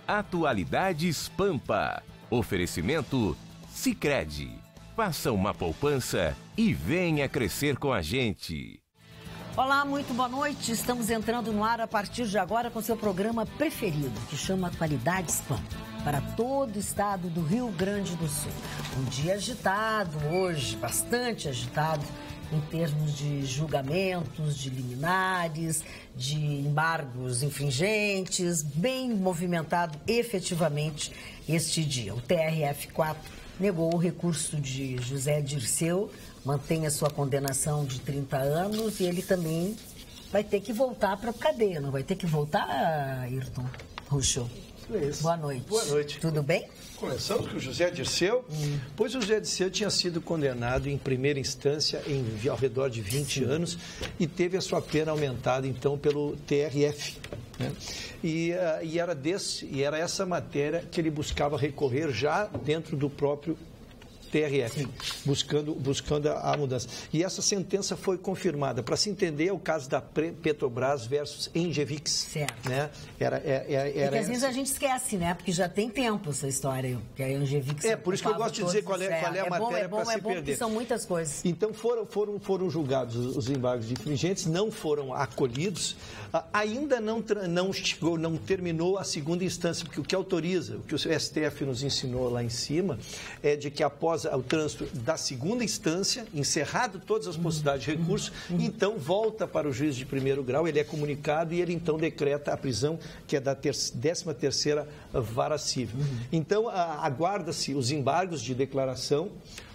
Atualidades Pampa. Oferecimento Sicredi. Faça uma poupança e venha crescer com a gente. Olá, muito boa noite. Estamos entrando no ar a partir de agora com seu programa preferido, que chama Atualidades Pampa, para todo o estado do Rio Grande do Sul. Um dia agitado hoje, bastante agitado, em termos de julgamentos, de liminares, de embargos infringentes, bem movimentado efetivamente este dia. O TRF4 negou o recurso de José Dirceu, mantém a sua condenação de 30 anos e ele também vai ter que voltar para a cadeia, não vai ter que voltar, Ayrton Ruschel? Isso. Boa noite. Boa noite. Tudo bem? Começamos com o José Dirceu, pois o José Dirceu tinha sido condenado em primeira instância ao redor de 20 anos e teve a sua pena aumentada, então, pelo TRF. Né? E era essa matéria que ele buscava recorrer já dentro do próprio TRF, buscando a mudança. E essa sentença foi confirmada. Para se entender, é o caso da Petrobras versus Engevix. Certo. Né? Era que às vezes a gente esquece, né? Porque já tem tempo essa história, que a Engevix... por isso que eu gosto de dizer qual é a matéria para se perder. Porque são muitas coisas. Então foram julgados os embargos de infringentes, não foram acolhidos, ainda não terminou a segunda instância, porque o que autoriza, o que o STF nos ensinou lá em cima, é de que após o trânsito da segunda instância, encerrado todas as possibilidades de recurso, então volta para o juiz de primeiro grau, ele é comunicado e ele então decreta a prisão, que é da 13ª Vara Civil. Então, aguarda-se os embargos de declaração,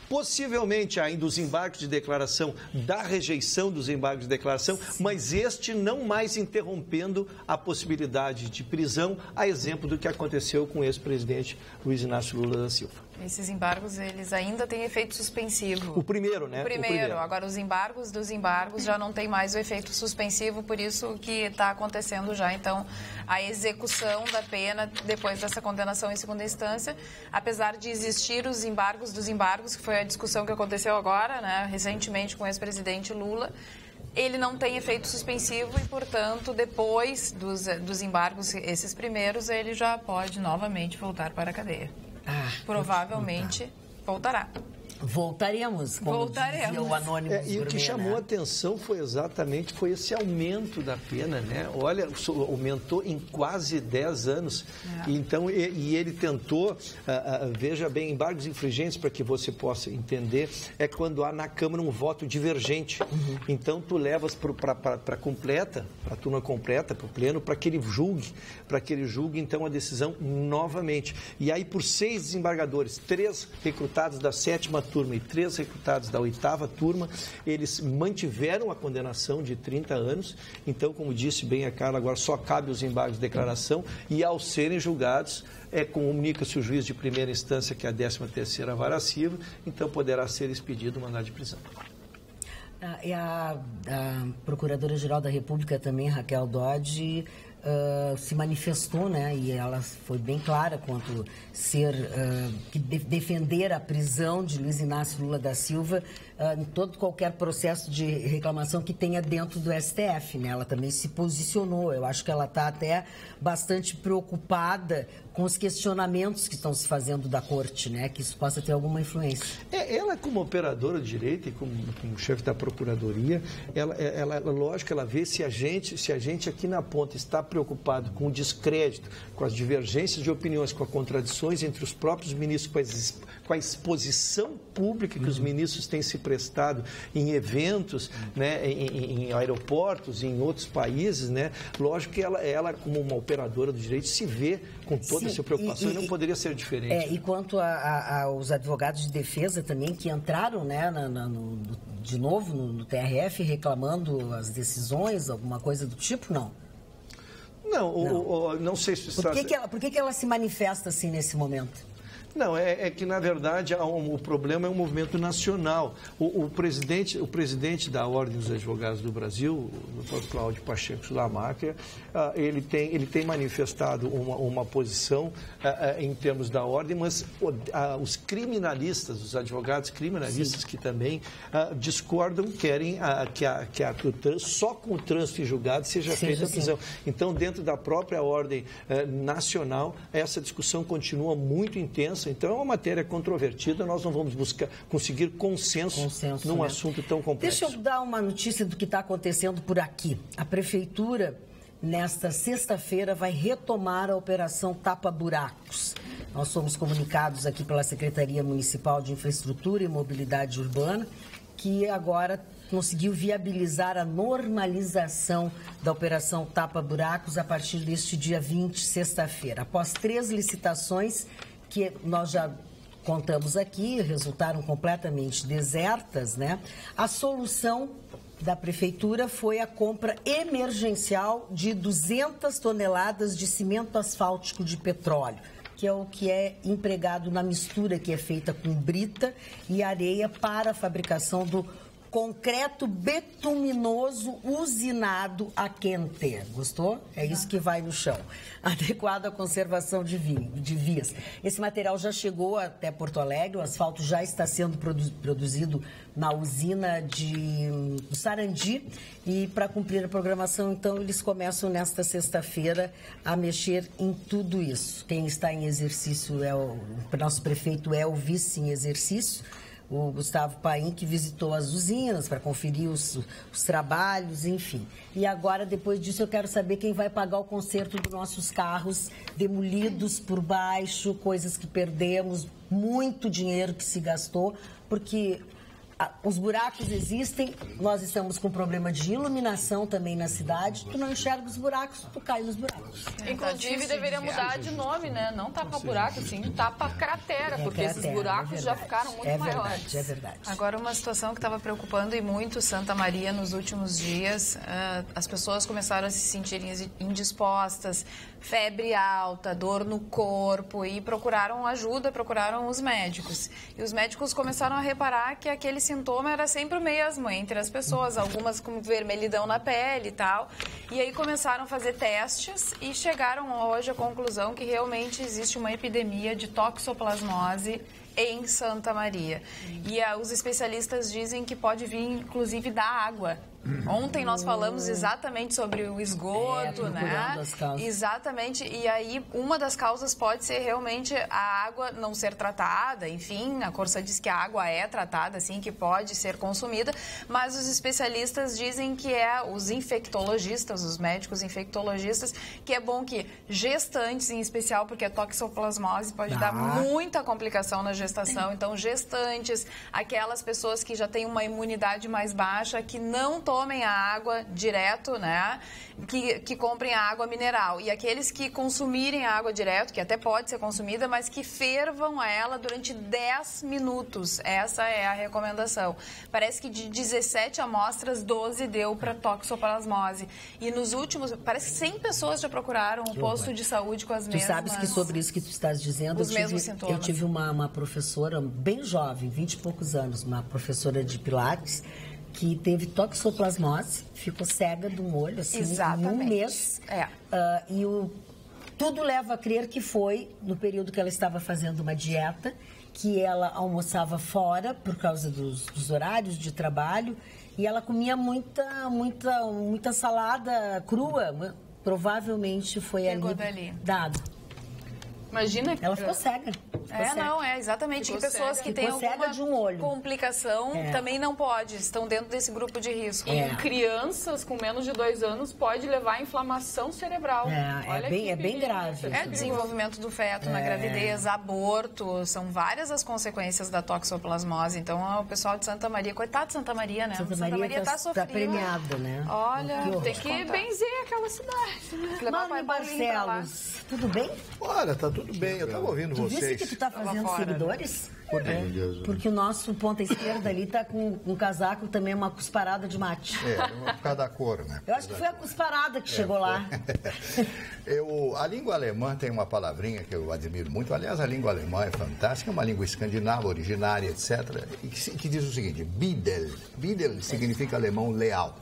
possivelmente ainda os embargos de declaração da rejeição dos embargos de declaração, mas este não mais interrompendo a possibilidade de prisão, a exemplo do que aconteceu com o ex-presidente Luiz Inácio Lula da Silva. Esses embargos, eles ainda têm efeito suspensivo. O primeiro, né? O primeiro. Agora, os embargos dos embargos já não tem mais o efeito suspensivo, por isso que está acontecendo já, então, a execução da pena depois dessa condenação em segunda instância, apesar de existir os embargos dos embargos, que foi a discussão que aconteceu agora, né, recentemente com o ex-presidente Lula, ele não tem efeito suspensivo e, portanto, depois dos embargos, esses primeiros, ele já pode novamente voltar para a cadeia. Provavelmente voltará. Voltaremos, como dizia o anônimo. E o que chamou a atenção foi esse aumento da pena, né? Olha, aumentou em quase 10 anos. Então, e ele tentou, veja bem, embargos infringentes, para que você possa entender, é quando há na Câmara um voto divergente. Então, tu levas para a turma completa, para o pleno, para que ele julgue, então, a decisão novamente. E aí, por 6 desembargadores, 3 recrutados da 7ª turma e 3 recrutados da 8ª turma, eles mantiveram a condenação de 30 anos. Então, como disse bem a Carla, agora só cabe os embargos de declaração e, ao serem julgados, comunica-se o juiz de primeira instância, que é a 13ª Vara Civil, então poderá ser expedido o mandado de prisão. E a Procuradora-Geral da República também, Raquel Dodge, se manifestou, né, e ela foi bem clara quanto defender a prisão de Luiz Inácio Lula da Silva em qualquer processo de reclamação que tenha dentro do STF, né? Ela também se posicionou. Eu acho que ela está até bastante preocupada com os questionamentos que estão se fazendo da Corte, né? Que isso possa ter alguma influência. Ela, como operadora de direito e como chefe da Procuradoria, lógico, ela vê se a gente aqui na ponta está preocupado com o descrédito, com as divergências de opiniões, com as contradições entre os próprios ministros, com a exposição pública que os ministros têm se prestado em eventos, né, em aeroportos, em outros países, né? Lógico que ela, como uma operadora do direito, se vê com toda essa preocupação e não poderia ser diferente. E quanto aos advogados de defesa também, que entraram, né, de novo no TRF reclamando as decisões, alguma coisa do tipo, não? Não sei se... Por que ela se manifesta assim nesse momento? Não, é que, na verdade, o problema é um movimento nacional. O presidente da Ordem dos Advogados do Brasil, o Dr. Cláudio Pacheco Sulamáquia, ele tem manifestado uma posição em termos da ordem, mas os criminalistas, os advogados criminalistas, sim, que também discordam, querem que só com o trânsito em julgado seja feita a prisão. Então, dentro da própria ordem nacional, essa discussão continua muito intensa. Então, é uma matéria controvertida, nós não vamos conseguir consenso num, né, assunto tão complexo. Deixa eu dar uma notícia do que está acontecendo por aqui. A Prefeitura, nesta sexta-feira, vai retomar a Operação Tapa Buracos. Nós somos comunicados aqui pela Secretaria Municipal de Infraestrutura e Mobilidade Urbana, que agora conseguiu viabilizar a normalização da Operação Tapa Buracos a partir deste dia 20, sexta-feira. Após 3 licitações que nós já contamos aqui, resultaram completamente desertas, né? A solução da Prefeitura foi a compra emergencial de 200 toneladas de cimento asfáltico de petróleo, que é o que é empregado na mistura que é feita com brita e areia para a fabricação do concreto betuminoso usinado a quente. Gostou? É isso que vai no chão. Adequado à conservação de vias. Esse material já chegou até Porto Alegre, o asfalto já está sendo produzido na usina do Sarandi e para cumprir a programação, então, eles começam nesta sexta-feira a mexer em tudo isso. Quem está em exercício o nosso prefeito é o vice em exercício, o Gustavo Paim, que visitou as usinas para conferir os trabalhos, enfim. E agora, depois disso, eu quero saber quem vai pagar o conserto dos nossos carros demolidos por baixo, coisas que perdemos, muito dinheiro que se gastou, porque os buracos existem, nós estamos com problema de iluminação também na cidade, tu não enxerga os buracos, tu cai nos buracos. Inclusive, deveria mudar de nome, né? Não tapa-buraco, sim, tapa-cratera, porque esses buracos já ficaram muito maiores. É verdade. Agora, uma situação que estava preocupando e muito Santa Maria nos últimos dias, as pessoas começaram a se sentirem indispostas, febre alta, dor no corpo e procuraram ajuda, procuraram os médicos. E os médicos começaram a reparar que aquele sintoma era sempre o mesmo entre as pessoas, algumas com vermelhidão na pele e tal. E aí começaram a fazer testes e chegaram hoje à conclusão que realmente existe uma epidemia de toxoplasmose em Santa Maria. E os especialistas dizem que pode vir, inclusive, da água. Ontem nós falamos exatamente sobre o esgoto, né? Exatamente. E aí, uma das causas pode ser realmente a água não ser tratada. Enfim, a Corsa diz que a água é tratada, sim, que pode ser consumida. Mas os especialistas dizem que os infectologistas, os médicos infectologistas, que é bom que gestantes, em especial, porque a toxoplasmose pode dar muita complicação na gestação. Então, gestantes, aquelas pessoas que já têm uma imunidade mais baixa, que não tomem a água direto, né? Que comprem a água mineral. E aqueles que consumirem a água direto, que até pode ser consumida, mas que fervam a ela durante 10 minutos. Essa é a recomendação. Parece que de 17 amostras, 12 deu para toxoplasmose. E nos últimos, parece que 100 pessoas já procuraram um posto de saúde com as mesmas... Tu sabes que sobre isso que tu estás dizendo, os mesmos sintomas. Eu tive uma professora bem jovem, 20 e poucos anos, uma professora de Pilates, que teve toxoplasmose, ficou cega de um olho, assim, em um mês. E tudo leva a crer que foi no período que ela estava fazendo uma dieta, que ela almoçava fora por causa dos horários de trabalho, e ela comia muita salada crua. Provavelmente foi ali dado. Imagina que... Ela ficou cega. Exatamente. Que pessoas que têm alguma complicação também não pode, estão dentro desse grupo de risco. E crianças com menos de 2 anos pode levar a inflamação cerebral. É bem grave. Desenvolvimento do feto na gravidez, aborto, são várias as consequências da toxoplasmose. Então, o pessoal de Santa Maria, coitado de Santa Maria, né? Santa Maria está sofrendo. Está premiada, né? Olha, tem que benzer aquela cidade. Mano Barcelos, tudo bem? Olha, tá tudo tudo bem, eu estava ouvindo vocês. Tu disse que tu tá fazendo seguidores? Porque o nosso ponta esquerda ali tá com um casaco também, uma cusparada de mate. Por causa da cor, né? Eu acho que foi a cusparada que chegou lá. A língua alemã tem uma palavrinha que eu admiro muito. Aliás, a língua alemã é fantástica, é uma língua escandinava, originária, etc. E que diz o seguinte, Bidel. Bidel significa alemão leal.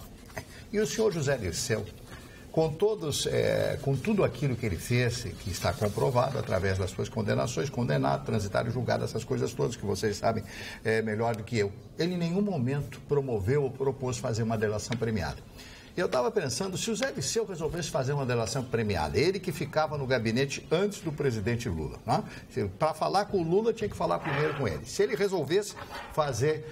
E o senhor José Dirceu, com tudo aquilo que ele fez, que está comprovado através das suas condenações, condenado, transitado e julgado, essas coisas todas que vocês sabem melhor do que eu. Ele em nenhum momento promoveu ou propôs fazer uma delação premiada. Eu estava pensando, se o Zé Dirceu resolvesse fazer uma delação premiada, ele que ficava no gabinete antes do presidente Lula, né? Para falar com o Lula, tinha que falar primeiro com ele. Se ele resolvesse fazer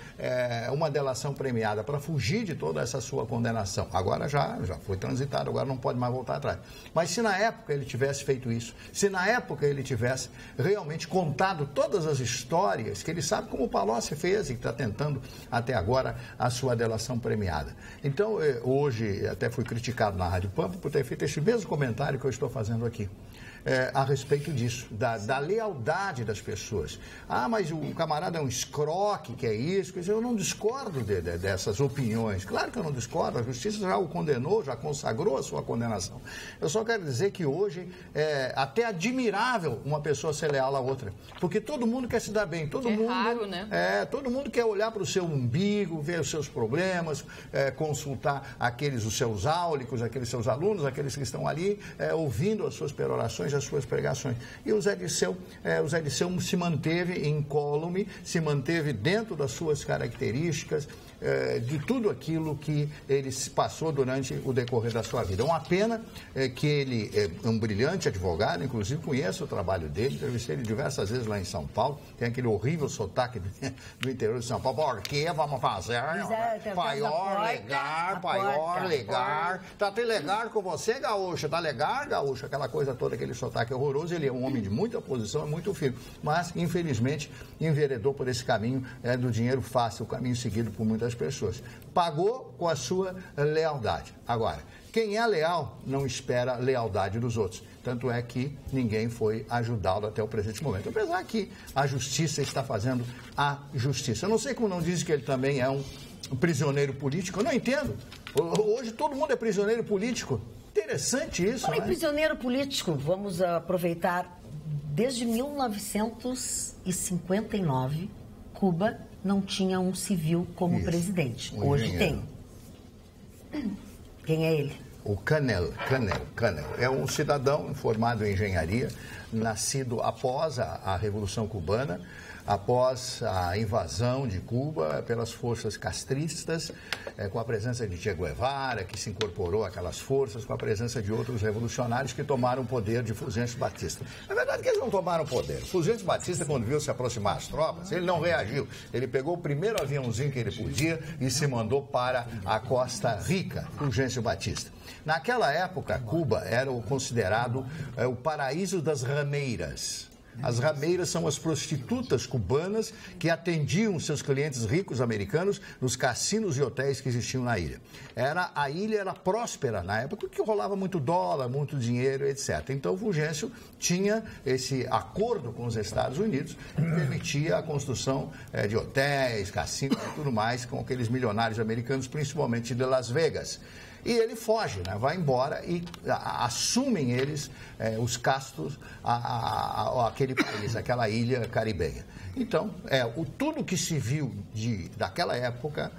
uma delação premiada para fugir de toda essa sua condenação, agora já foi transitado, agora não pode mais voltar atrás. Mas se na época ele tivesse feito isso, se na época ele tivesse realmente contado todas as histórias que ele sabe como o Palocci fez e que está tentando até agora a sua delação premiada. Então, hoje, até fui criticado na Rádio Pampa por ter feito esse mesmo comentário que eu estou fazendo aqui. A respeito disso, da lealdade das pessoas. Mas o camarada é um escroque, que é isso, quer dizer, eu não discordo dessas opiniões. Claro que eu não discordo, a justiça já o condenou, já consagrou a sua condenação. Eu só quero dizer que hoje é até admirável uma pessoa ser leal à outra, porque todo mundo quer se dar bem, todo mundo... raro, né? Todo mundo quer olhar para o seu umbigo, ver os seus problemas, consultar os seus áulicos, aqueles seus alunos, aqueles que estão ali ouvindo as suas perorações, as suas pregações. E o Zé Dirceu se manteve incólume, se manteve dentro das suas características, de tudo aquilo que ele passou durante o decorrer da sua vida. Uma pena que ele é um brilhante advogado, inclusive conheço o trabalho dele, entrevistei ele diversas vezes lá em São Paulo, tem aquele horrível sotaque do interior de São Paulo. Por que vamos fazer? Paior legar. Tá até legal com você, gaúcha? Tá legal, gaúcha? Aquela coisa toda, aquele sotaque horroroso. Ele é um homem de muita posição, é muito firme, mas infelizmente enveredou por esse caminho do dinheiro fácil, o caminho seguido por muitas pessoas. Pagou com a sua lealdade. Agora, quem é leal não espera lealdade dos outros. Tanto é que ninguém foi ajudá-lo até o presente momento. Apesar que a justiça está fazendo a justiça. Eu não sei como não diz que ele também é um prisioneiro político. Eu não entendo. Hoje todo mundo é prisioneiro político. Interessante isso, né? Prisioneiro político, vamos aproveitar. Desde 1959, Cuba não tinha um civil como presidente. Hoje tem. Quem é ele? O Canel. É um cidadão formado em engenharia, nascido após a Revolução Cubana, após a invasão de Cuba pelas forças castristas, com a presença de Che Guevara, que se incorporou àquelas forças, com a presença de outros revolucionários que tomaram o poder de Fulgêncio Batista. Na verdade, que eles não tomaram o poder. Fulgêncio Batista, quando viu se aproximar as tropas, ele não reagiu. Ele pegou o primeiro aviãozinho que ele podia e se mandou para a Costa Rica, Fulgêncio Batista. Naquela época, Cuba era considerado o paraíso das rameiras. As rameiras são as prostitutas cubanas que atendiam seus clientes ricos americanos nos cassinos e hotéis que existiam na ilha. A ilha era próspera na época, porque rolava muito dólar, muito dinheiro, etc. Então, o Fulgêncio tinha esse acordo com os Estados Unidos que permitia a construção de hotéis, cassinos e tudo mais com aqueles milionários americanos, principalmente de Las Vegas. E ele foge, né? Vai embora e assumem eles os castos àquele país, aquela ilha caribenha. Então, tudo que se viu daquela época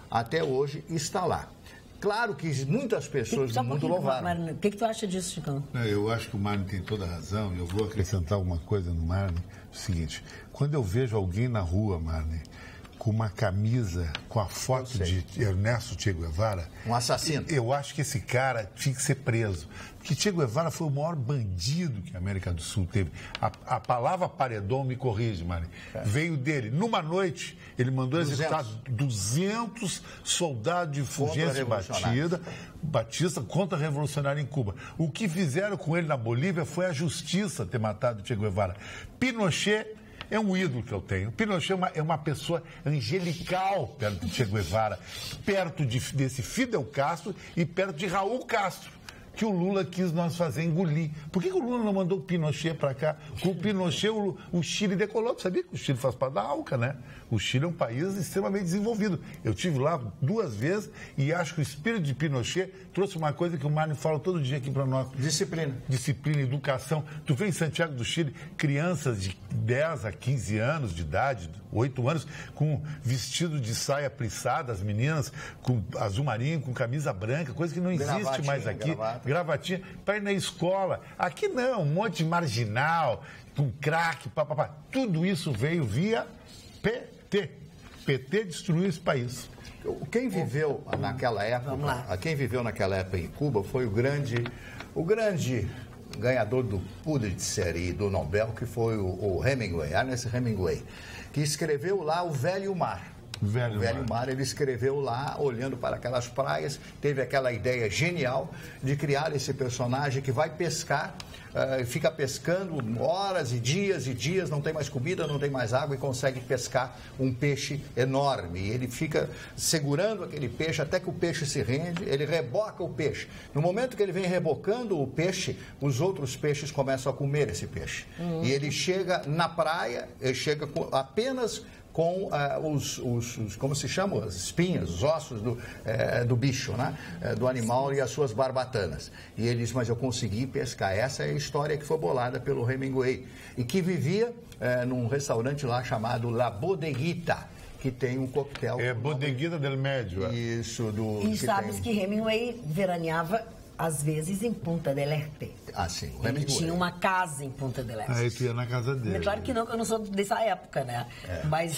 até hoje está lá. Claro que muitas pessoas do mundo louvaram. O que tu acha disso, Chicão? Eu acho que o Marne tem toda a razão e eu vou acrescentar uma coisa no Marne. O seguinte, quando eu vejo alguém na rua, Marne, com uma camisa com a foto de Ernesto Che Guevara... Um assassino. Eu acho que esse cara tinha que ser preso. Porque Che Guevara foi o maior bandido que a América do Sul teve. A palavra paredão, me corrige, Mari, veio dele. Numa noite, ele mandou executar 200 soldados de Fulgêncio Batista contra-revolucionário em Cuba. O que fizeram com ele na Bolívia foi a justiça ter matado Che Guevara. Pinochet... é um ídolo que eu tenho. Pinochet é uma pessoa angelical perto de Che Guevara, perto desse Fidel Castro e perto de Raul Castro. que o Lula quis nós fazer, engolir. Por que o Lula não mandou o Pinochet para cá? Com o Pinochet, o Chile decolou. Você sabia que o Chile faz parte da ALCA, né? O Chile é um país extremamente desenvolvido. Eu estive lá 2 vezes e acho que o espírito de Pinochet trouxe uma coisa que o Mário fala todo dia aqui para nós. Disciplina. Disciplina, educação. Tu vê em Santiago do Chile crianças de 10 a 15 anos de idade, 8 anos, com vestido de saia plissada, as meninas com azul marinho, com camisa branca, coisa que não existe mais aqui. Gravatinha, para ir na escola. Aqui não, um monte de marginal, com crack, papapá. Tudo isso veio via PT. PT destruiu esse país. Quem viveu naquela época, em Cuba foi o grande ganhador do Pulitzer e do Nobel, que foi o Hemingway, Ernest Hemingway, que escreveu lá O Velho Mar. O Velho Mar, ele escreveu lá, olhando para aquelas praias, teve aquela ideia genial de criar esse personagem que vai pescar, fica pescando horas e dias, não tem mais comida, não tem mais água e consegue pescar um peixe enorme. E ele fica segurando aquele peixe até que o peixe se rende, ele reboca o peixe. No momento que ele vem rebocando o peixe, os outros peixes começam a comer esse peixe. E ele chega na praia, ele chega apenas com como se chama? As espinhas, os ossos do bicho, né? Do animal e as suas barbatanas. E ele diz, mas eu consegui pescar. Essa é a história que foi bolada pelo Hemingway. E que vivia num restaurante lá chamado La Bodeguita, que tem um coquetel... Bodeguita del Médio. Isso. E sabes que Hemingway veraneava às vezes em Punta del Este. Ah, sim. Ele tinha uma casa em Punta del Este. Aí tu ia na casa dele. É claro que não, que eu não sou dessa época, né? Mas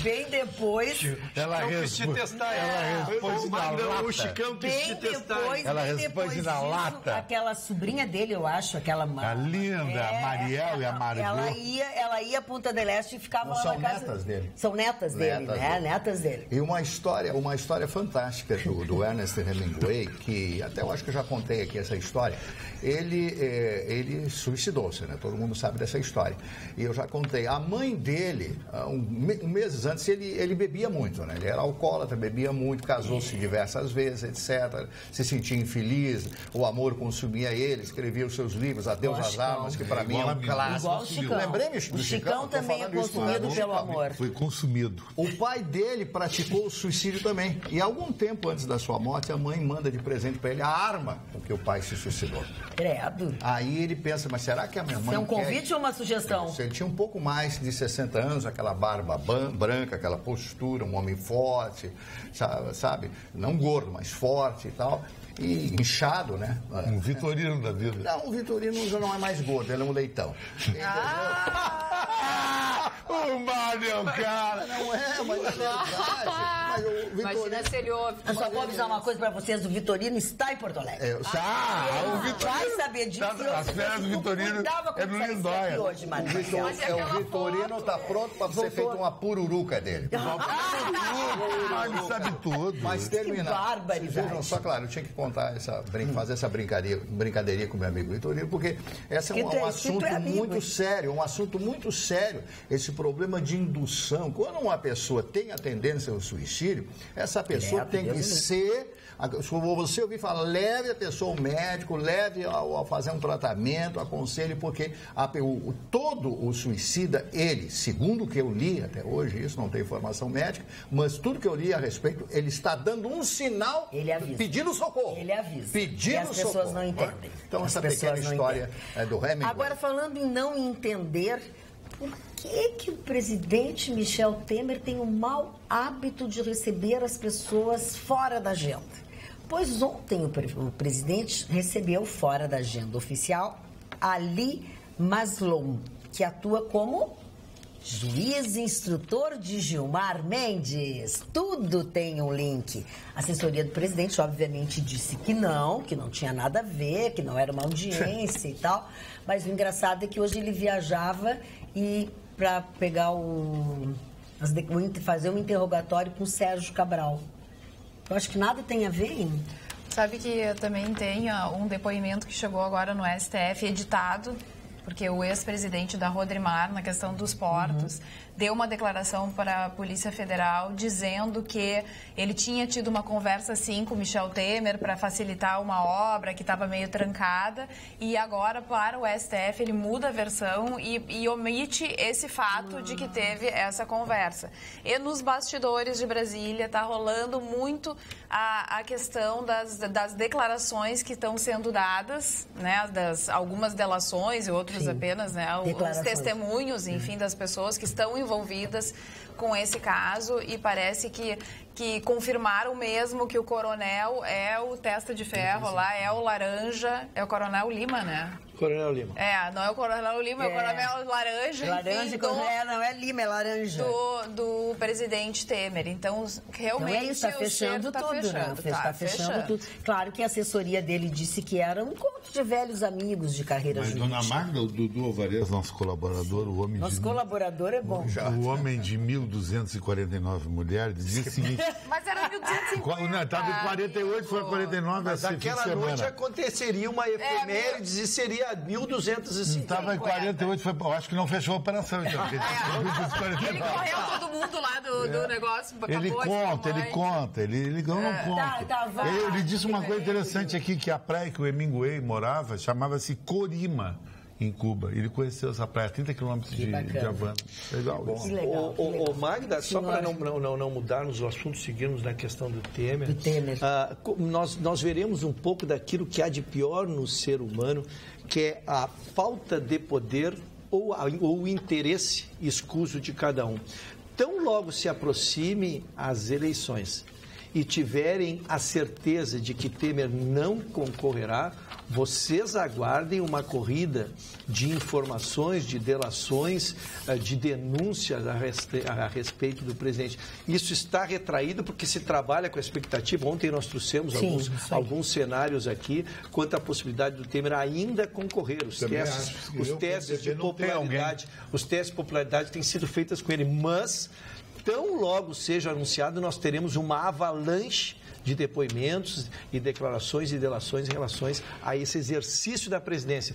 bem depois... Ela responde na lata. O Chicão quis te testar. Ela responde na lata. Aquela sobrinha dele, eu acho, aquela... A linda, a Mariel e a Margot. Ela ia a Punta del Este e ficava lá na casa... São netas dele. São netas dele, né? Netas dele. E uma história fantástica do Ernest Hemingway, que até eu acho que eu já contei aqui essa história. Ele suicidou-se, né? Todo mundo sabe dessa história. E eu já contei. A mãe dele, meses antes, ele bebia muito, né? Ele era alcoólatra, bebia muito, casou-se diversas vezes, etc. Se sentia infeliz, o amor consumia ele, escrevia os seus livros, Adeus às Armas, que para mim é um clássico. Igual o Chicão. Lembrei-me do O Chicão também é consumido pelo amor. Foi consumido. O pai dele praticou o suicídio também. E algum tempo antes da sua morte, a mãe manda de presente para ele a arma com que o pai se suicidou. Credo. Aí ele pensa, mas será que a minha mãe... É um convite ou uma sugestão? Ele tinha um pouco mais de 60 anos, aquela barba branca, aquela postura, um homem forte, sabe? Não gordo, mas forte e tal. E inchado, né? Um Vitorino da vida. Não, o Vitorino já não é mais gordo, ele é um leitão. O Mário é um cara. Não é, mas é verdade. Mas o Vitorino... Imagina se ele ouve. Eu só vou avisar uma coisa pra vocês, o Vitorino está em Porto Alegre. O Vitorino... Vai saber disso. As férias do Vitorino é no Lindóia. Hoje, O Vitorino está pronto para ser feito uma pururuca dele. Ele sabe tudo. Mas terminar. barbaridade. Vejam só, claro, eu tinha que contar fazer essa brincadeirinha com o meu amigo Vitorino, porque esse é um assunto muito sério, esse problema de indução. Quando uma pessoa tem a tendência ao suicídio, essa pessoa tem que ser... Se você ouvir falar, leve a pessoa ao médico, leve a fazer um tratamento, aconselhe, porque todo o suicida, ele, segundo o que eu li até hoje, isso não tem informação médica, mas tudo que eu li a respeito, ele está dando um sinal pedindo socorro. Ele avisa. Pedindo socorro. E as pessoas não entendem. Então, essa pequena história do Hemingway. Agora, falando em não entender... Por que o presidente Michel Temer tem o mau hábito de receber as pessoas fora da agenda? Pois ontem o presidente recebeu fora da agenda oficial Ali Maslom, que atua como juiz instrutor de Gilmar Mendes. Tudo tem um link. A assessoria do presidente, obviamente, disse que não tinha nada a ver, que não era uma audiência e tal. Mas o engraçado é que hoje ele viajava e para pegar fazer um interrogatório com o Sérgio Cabral. Eu acho que nada tem a ver, hein? Sabe que também tem um depoimento que chegou agora no STF, editado, porque o ex-presidente da Rodrimar, na questão dos portos, deu uma declaração para a Polícia Federal dizendo que ele tinha tido uma conversa, sim, com Michel Temer para facilitar uma obra que estava meio trancada, e agora, para o STF, ele muda a versão e omite esse fato de que teve essa conversa. E nos bastidores de Brasília está rolando muito a questão das declarações que estão sendo dadas, né, algumas delações e outras apenas, né, os testemunhos, enfim, das pessoas que estão envolvidas com esse caso, e parece que confirmaram mesmo que o coronel é o testa de ferro lá, é o laranja, é o Coronel Lima, né? Coronel Lima. Não é o Coronel Lima, é o Coronel Laranja. Laranja, não é Lima, é laranja. Do presidente Temer. Então, realmente, então é isso, está fechando tudo, né? Está fechando tudo. Claro que a assessoria dele disse que era um encontro de velhos amigos de carreira jurídica. Mas, dona Magda, o Dudu Alvarez, nosso colaborador, o homem nosso colaborador é bom. O homem de 1.249 mulheres, dizia o seguinte... Mas era 1.250. Estava em 48, foi a 49. Mas aquela noite aconteceria uma efeméride e seria 1.250. Estava em 48, eu acho que não fechou a operação. Então, ele correu todo mundo lá do negócio. Ele conta. Ele não conta. Ele disse uma coisa interessante aqui, que a praia que o Hemingway morava chamava-se Corima, em Cuba. Ele conheceu essa praia, 30 quilômetros de Havana. Legal. Ô, Magda, só para não mudarmos o assunto, seguirmos na questão do Temer. Nós veremos um pouco daquilo que há de pior no ser humano, que é a falta de poder ou o interesse escuso de cada um. Tão logo se aproxime as eleições e tiverem a certeza de que Temer não concorrerá, vocês aguardem uma corrida de informações, de delações, de denúncias a respeito do presidente. Isso está retraído porque se trabalha com a expectativa. Ontem nós trouxemos alguns cenários aqui quanto à possibilidade do Temer ainda concorrer. Os testes de popularidade têm sido feitos com ele, mas tão logo seja anunciado, nós teremos uma avalanche de depoimentos e declarações e delações em relação a esse exercício da presidência.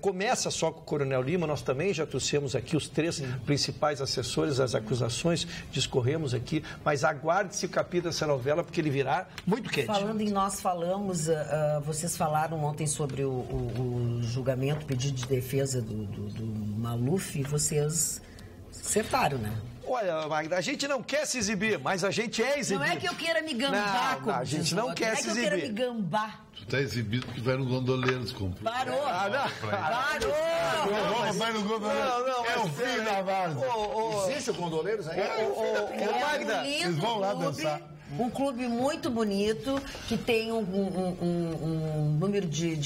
Começa só com o Coronel Lima, nós também já trouxemos aqui os 3 principais assessores das acusações, discorremos aqui, mas aguarde-se o capítulo dessa novela, porque ele virá muito quente. Falando em nós falamos, vocês falaram ontem sobre o julgamento, pedido de defesa do Maluf, e vocês acertaram, né? Olha, Magda, a gente não quer se exibir, mas a gente é exibido. Não é que eu queira me gambar, a gente não quer se exibir. Não é que eu queira me gambar. Tu está exibido porque vai no Gondoleiros comprar. Parou! Parou! Vai no Gondoleiros. É o fim da Várzea. Existe o Gondoleiros aí? Magda, eles vão lá dançar. Um clube muito bonito, que tem um número de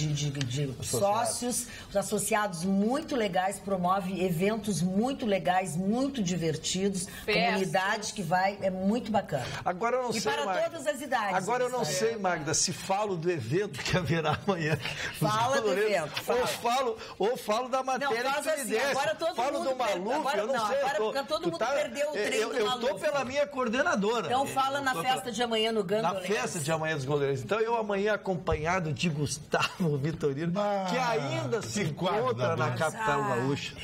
sócios, os associados muito legais, promove eventos muito legais, muito divertidos, comunidade que vai, é muito bacana. Agora eu não sei, para Magda, todas as idades. Agora eu não sei, Magda, se falo do evento que haverá amanhã. Fala do evento. Ou falo da matéria não, que você me desse. Agora todo falo mundo do Maluf, eu não sei. Agora todo mundo perdeu o trem do Maluf. Eu estou pela minha coordenadora. Então fala na festa de amanhã no Gondoleiros. Na festa de amanhã dos Gondoleiros. Então eu amanhã acompanhado de Gustavo Vitorino, que ainda se encontra na capital gaúcha.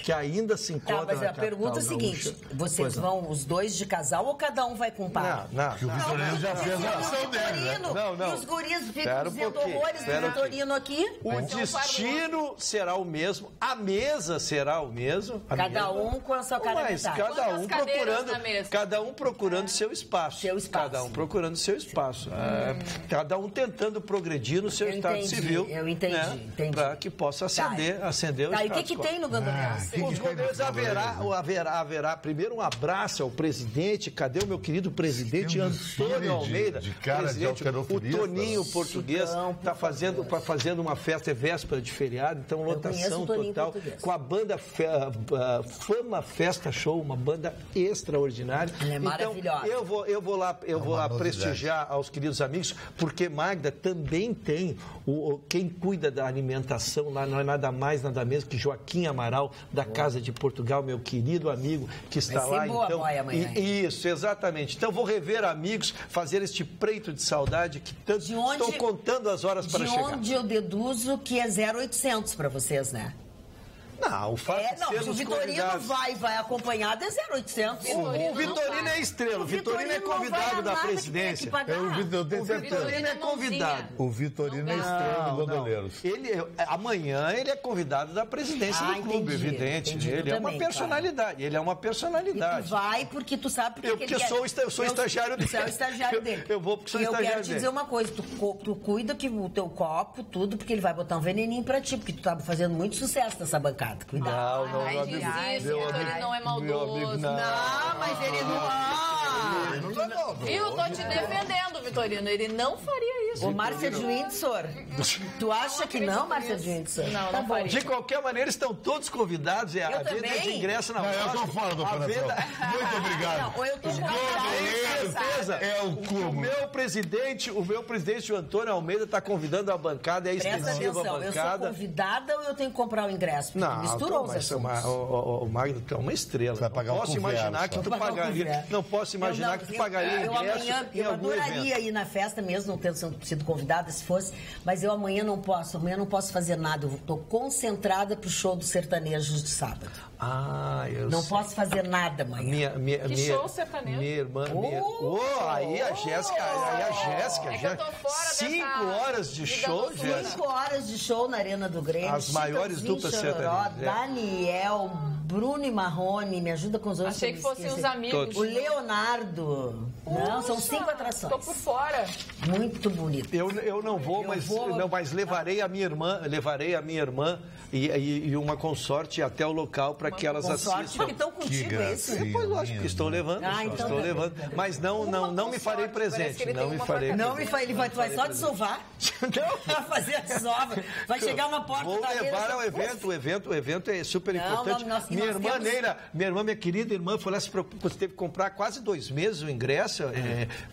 Mas a pergunta é a seguinte, vocês vão os dois de casal ou cada um vai com o pai? Não. Porque o Vitorino já fez a ação dele, né? Não. E os guris ficam dizendo horrores do Vitorino aqui? O destino será o mesmo, a mesa será o mesmo. Cada um com a sua cara metade. Cada um procurando seu espaço. Cada um procurando seu espaço. Cada um tentando progredir no seu estado civil. Eu entendi. Para que possa acender o status quo. E o que tem no Gondoleiros? Os Gondoleiros haverá primeiro um abraço ao presidente. Cadê o meu querido presidente Antônio Almeida? O Toninho português está fazendo uma festa, é véspera de feriado, então lotação total. Com a banda Fama Festa Show, uma banda extraordinária. Ela é maravilhosa. Eu vou lá prestigiar aos queridos amigos, porque Magda também tem quem cuida da alimentação lá, não é nada mais, nada menos que Joaquim Amaral, da Casa de Portugal, meu querido amigo que está lá. Então, isso, exatamente. Então vou rever amigos, fazer este preito de saudade que tanto estão contando as horas para chegar. De onde eu deduzo que é 0800 para vocês, né? Não, o fato de ser se o Vitorino vai acompanhado é 0,800. O Vitorino é estrela, o Vitorino é convidado da presidência. O Vitorino é convidado. O Vitorino é estrela do Gondoleiros. Amanhã ele é convidado da presidência do clube, evidente. Ele é uma personalidade. Ele é uma personalidade. E tu vai porque tu sabe porque eu sou estagiário dele. Você é o estagiário dele. Eu vou porque sou estagiário dele. Eu quero te dizer uma coisa, tu cuida que o teu copo, tudo, porque ele vai botar um veneninho pra ti, porque tu tá fazendo muito sucesso nessa bancada. Cuidado. Não, Ai, diz isso, o Vitorino não é maldoso. Não, mas ele não... Eu tô te defendendo, Vitorino. Ele não faria isso. Ô, Márcia de Windsor, tu acha que não, Márcia de Windsor? Não, não faria. De qualquer maneira, estão todos convidados. A venda de ingresso na Eu tô fora do operação. Muito obrigado. Não, eu tô Os Gondoleiros é o clube. O meu presidente, o Antônio Almeida, está convidando a bancada, é Presta extensiva atenção, a eu bancada. sou convidada ou eu tenho que comprar o ingresso? Porque Não, misturou os mas assuntos. o Magno, tu é uma estrela. Vai pagar Não um posso couvert, imaginar que só. tu pagaria. Não posso imaginar que tu pagaria ingresso em Eu algum adoraria evento. ir na festa mesmo, não tendo sido convidada, se fosse, mas eu amanhã não posso fazer nada. Eu estou concentrada pro show dos sertanejos de sábado. Eu Não sei. posso fazer nada amanhã. show sertanejo? Minha irmã. Aí a Jéssica. É que eu tô fora 5 horas de show, Jéssica. 5 horas de show na Arena do Grêmio. As maiores Chitãozinho, duplas Chororó, sertanejas, Daniel, Bruno e Marrone, me ajuda com os outros. Achei que fossem os amigos. Todos. O Leonardo. Não, são 5 atrações. Tô por fora. Muito bonito. Eu não vou, mas levarei a minha irmã e uma consorte até o local para que elas Consorte assistam. que estão contigo, é isso? gracinha. Depois, lógico que estou levando. então Estou tá levando. Mas não me farei presente. ele Não tem me uma farei Não, tu vai só desovar. Vai fazer a desova. Vai chegar na porta Vou da levar ao evento. O evento é super importante. Minha querida irmã foi lá se preocupar, teve que comprar quase 2 meses o ingresso.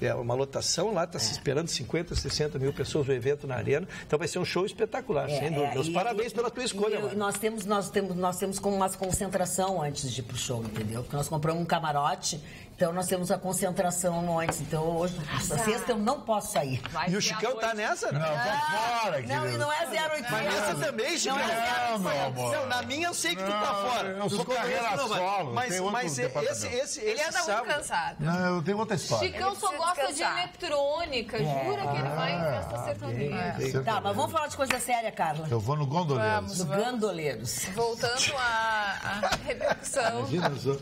É uma lotação lá, está se esperando 50, 60 mil pessoas no evento na Arena. Então vai ser um show espetacular, sem dúvida. Meus parabéns pela tua escolha, mano. Nós temos como uma concentração antes de ir pro show, entendeu? Porque nós compramos um camarote, então nós temos a concentração antes. Então hoje, na sexta, eu não posso sair. E o Chicão tá nessa? Não, tá fora, Não, querido. e não é 0,800. Mas nessa também, Chicão. Não, meu amor. Não, na minha eu sei que tu tá fora. Eu sou carreira solo. Mas Ele anda muito sábado... cansado. Não, eu tenho outra história. Chicão só precisa gosta de descansar. eletrônica. Jura que ele vai em festa sertaneja. Tá, mas vamos falar de coisa séria, Carla. Eu vou no Gondoleiros. Do Gandoleiros. Voltando à repercussão. Imagina só.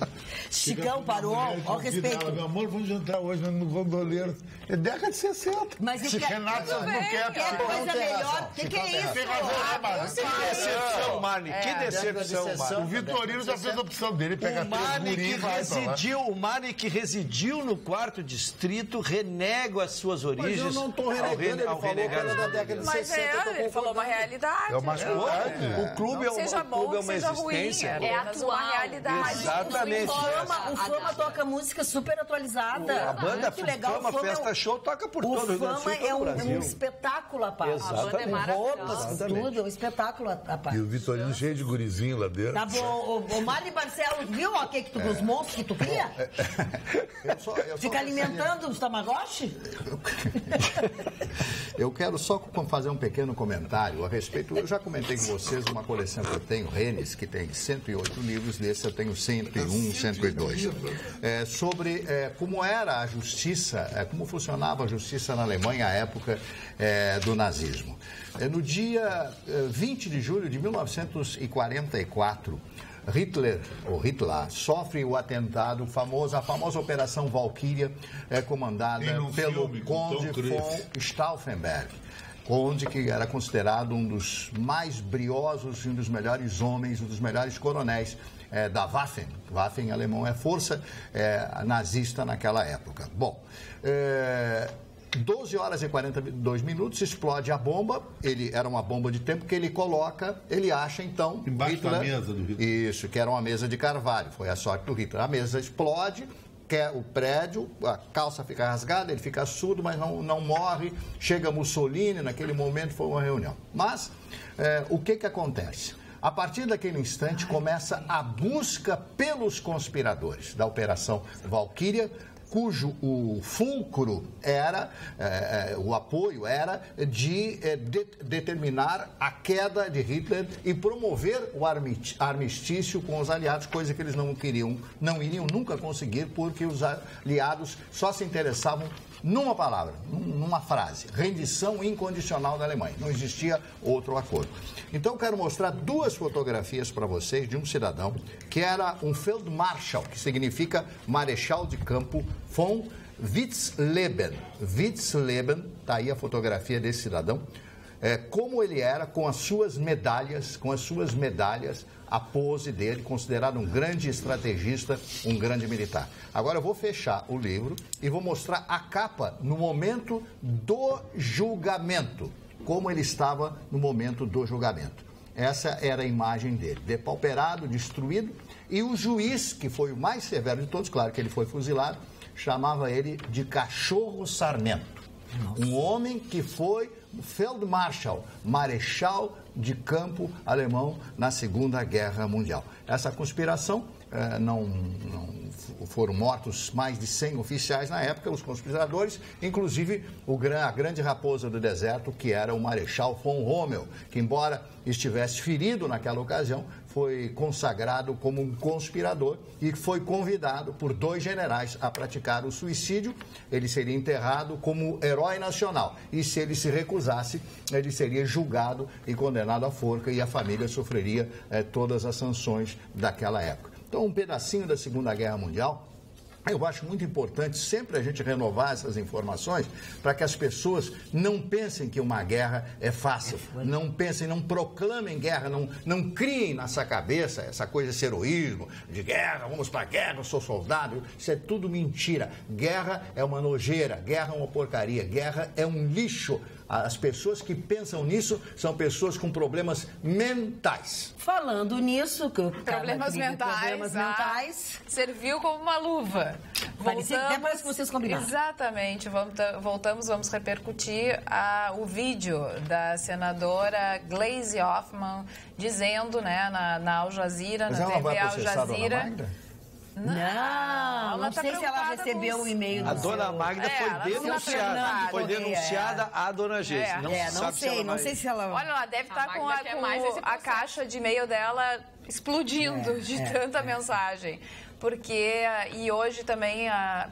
Chicão parou, ao respeito. Meu amor, vamos jantar hoje no Gondoleiros. É década de 60. Mas Se eu quero- Renato não quer, Quer coisa melhor? O que é isso? Tem razão, né, Que decepção, Marne. Que decepção, Marne. O Vitorino já fez a opção dele, pega O Marne três guris e vai pra lá. o Marne que residiu no 4º distrito renega as suas origens. Mas eu não estou renegando, ele falou que era da década de Mas 60. eu tô ele falou uma concordando. realidade. É uma verdade. O clube Não seja bom, é uma seja ruim. existência. É apenas uma atual. realidade. Exatamente. O Fama toca música super atualizada. A banda Muito legal. Fama O Fama Festa Show toca por todo o O Rio Grande do Sul Fama e todo é o Brasil. um espetáculo à parte. Exatamente. Roupas, tudo, é um espetáculo à E parte. o Vitorino cheio de gurizinho lá dentro. Tá bom, o Mário Barcelos, viu ó, os monstros que tu cria? Fica alimentando os Tamagotchi? Eu quero só fazer um pequeno comentário a respeito. Eu já comentei com vocês uma coleção que eu tenho, Rennes, que tem 108 livros, desse eu tenho 101, 102. Sobre como era a justiça, como funcionava a justiça na Alemanha à época do nazismo. No dia 20 de julho de 1944, Hitler sofre o atentado, a famosa Operação Valkyria, comandada Tem um pelo filme com Conde Tom Cruise. von Stauffenberg. Conde que era considerado um dos mais briosos e um dos melhores homens, um dos melhores coronéis da Waffen. Waffen em alemão é força nazista naquela época. Bom, 12 horas e 42 minutos, explode a bomba. Era uma bomba de tempo que ele acha então... Embaixo da mesa do Hitler. Isso, que era uma mesa de carvalho. Foi a sorte do Hitler. A mesa explode, o prédio, a calça fica rasgada, ele fica surdo, mas não morre. Chega Mussolini, naquele momento foi uma reunião. Mas, o que acontece? A partir daquele instante, começa a busca pelos conspiradores da Operação Valkyria, cujo o fulcro era, o apoio era de determinar a queda de Hitler e promover o armistício com os aliados, coisa que eles não iriam nunca conseguir, porque os aliados só se interessavam numa palavra, numa frase: rendição incondicional da Alemanha. Não existia outro acordo. Então, eu quero mostrar 2 fotografias para vocês de um cidadão que era um Feldmarschall, que significa Marechal de Campo von Witzleben. Witzleben, está aí a fotografia desse cidadão. Como ele era com as suas medalhas, a pose dele, considerado um grande estrategista, um grande militar. Agora eu vou fechar o livro e vou mostrar a capa no momento do julgamento, como ele estava no momento do julgamento. Essa era a imagem dele, depauperado, destruído, e o juiz, que foi o mais severo de todos, claro que ele foi fuzilado, chamava ele de cachorro sarmento. Um homem que foi Feldmarschall, marechal de campo alemão na Segunda Guerra Mundial. Essa conspiração, não foram mortos mais de 100 oficiais na época, os conspiradores, inclusive a grande raposa do deserto, que era o Marechal von Rommel, que, embora estivesse ferido naquela ocasião, foi consagrado como um conspirador e foi convidado por 2 generais a praticar o suicídio. Ele seria enterrado como herói nacional e, se ele se recusasse, ele seria julgado e condenado à forca, e a família sofreria todas as sanções daquela época. Então, um pedacinho da Segunda Guerra Mundial. Eu acho muito importante sempre a gente renovar essas informações para que as pessoas não pensem que uma guerra é fácil, não pensem, não proclamem guerra, não criem nessa cabeça essa coisa, esse heroísmo de guerra, vamos para a guerra, eu sou soldado. Isso é tudo mentira. Guerra é uma nojeira, guerra é uma porcaria, guerra é um lixo. As pessoas que pensam nisso são pessoas com problemas mentais. Falando nisso, problemas mentais, serviu como uma luva. Até parece que vocês combinaram. Exatamente. Vamos repercutir o vídeo da senadora Gleisi Hoffmann dizendo, né, na Al Jazeera, na TV Al Jazeera. Não sei se ela recebeu o e-mail. A dona Magda foi denunciada à dona Geise. Não sei se ela... Olha, ela deve estar com a caixa de e-mail dela explodindo de tanta mensagem. Porque, e hoje também a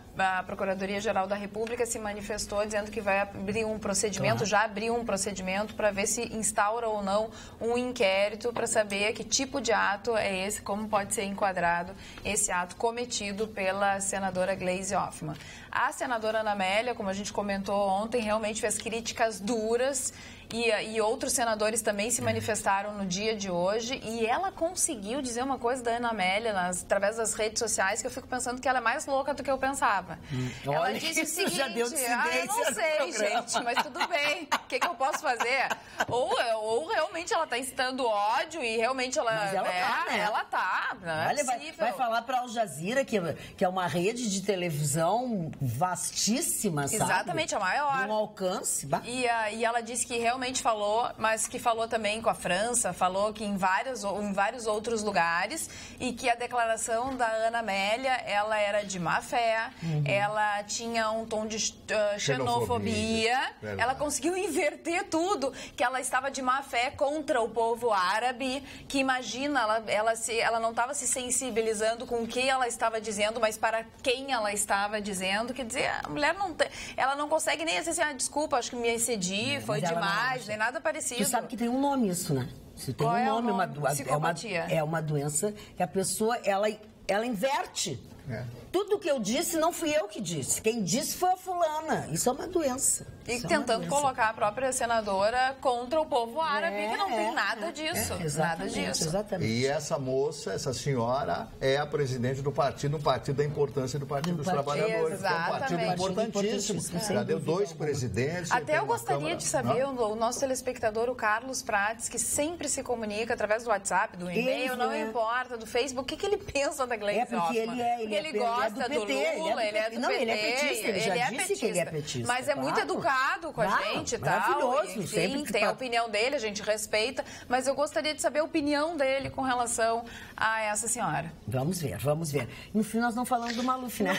Procuradoria-Geral da República se manifestou dizendo que vai abrir um procedimento, já abriu um procedimento para ver se instaura ou não um inquérito para saber que tipo de ato é esse, como pode ser enquadrado esse ato cometido pela senadora Gleisi Hoffmann. A senadora Ana Amélia, como a gente comentou ontem, realmente fez críticas duras e outros senadores também se manifestaram no dia de hoje, e ela conseguiu dizer uma coisa da Ana Amélia através das redes sociais, que eu fico pensando que ela é mais louca do que eu pensava. Ela disse o seguinte: já deu eu não sei, gente, mas tudo bem, o que eu posso fazer? Ou realmente ela está incitando ódio e realmente ela tá, Olha, vai falar para Al Jazeera, que é uma rede de televisão vastíssima, sabe? Exatamente, a maior. Um alcance. E ela disse que realmente falou, mas que falou também com a França, falou que em vários outros lugares, e que a declaração da Ana Amélia, ela era de má fé, ela tinha um tom de xenofobia, ela conseguiu inverter tudo, que ela estava de má fé contra o povo árabe, que imagina, ela não estava se sensibilizando com o que ela estava dizendo, mas para quem ela estava dizendo. Quer dizer, a mulher ela não consegue nem dizer, desculpa, acho que me excedi, foi demais, nem nada parecido. Tu sabe que tem um nome isso, né? Isso tem um nome, é uma doença que a pessoa, ela inverte. Tudo que eu disse não fui eu que disse. Quem disse foi a fulana. Isso é uma doença. E tentando colocar a própria senadora contra o povo árabe, que não tem nada disso. Nada disso. Exatamente. E essa moça, essa senhora, é a presidente do partido, um partido da importância do Partido dos Trabalhadores. É um partido importantíssimo. Já deu 2 presidentes. Até eu gostaria de saber, o nosso telespectador, o Carlos Prates, que sempre se comunica através do WhatsApp, do e-mail, não importa, do Facebook, o que ele pensa da Gleisi Hoffmann? Ele ele gosta do Lula, ele é do PT. Ele é petista, ele já disse que ele é petista. Mas é muito educado com a gente e tal. Maravilhoso. Enfim, tem a opinião dele, a gente respeita, mas eu gostaria de saber a opinião dele com relação a essa senhora. Vamos ver, vamos ver. No fim, nós não falamos do Maluf, né?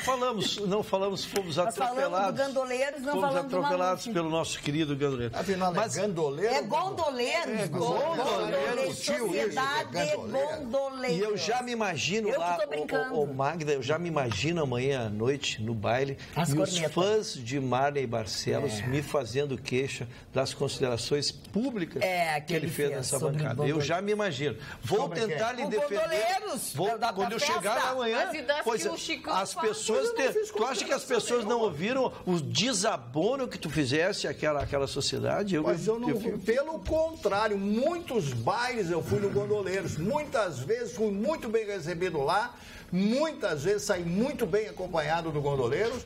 Não falamos, fomos nós atropelados. Falamos do Gandoleiros, não falamos do Maluf. Fomos atropelados pelo nosso querido Gandoleiro. Afinal, mas Gandoleiro? É Gondoleiros. Gondoleiros. Sociedade Gondoleiros. E eu já me imagino lá, Magda, eu já me imagino amanhã à noite no baile e os fãs de Marney Barcelos me fazendo queixa das considerações públicas que ele fez nessa bancada. Eu já me imagino. Vou tentar lhe defender. Quando eu chegar lá amanhã, pois as pessoas... Tu acha que as pessoas não ouviram o desabono que tu fizesse àquela sociedade? Mas eu não... Pelo contrário, muitos bailes eu fui no Gondoleiros. Muitas vezes fui muito bem recebido lá. Muitas vezes saí muito bem acompanhado do Gondoleiros.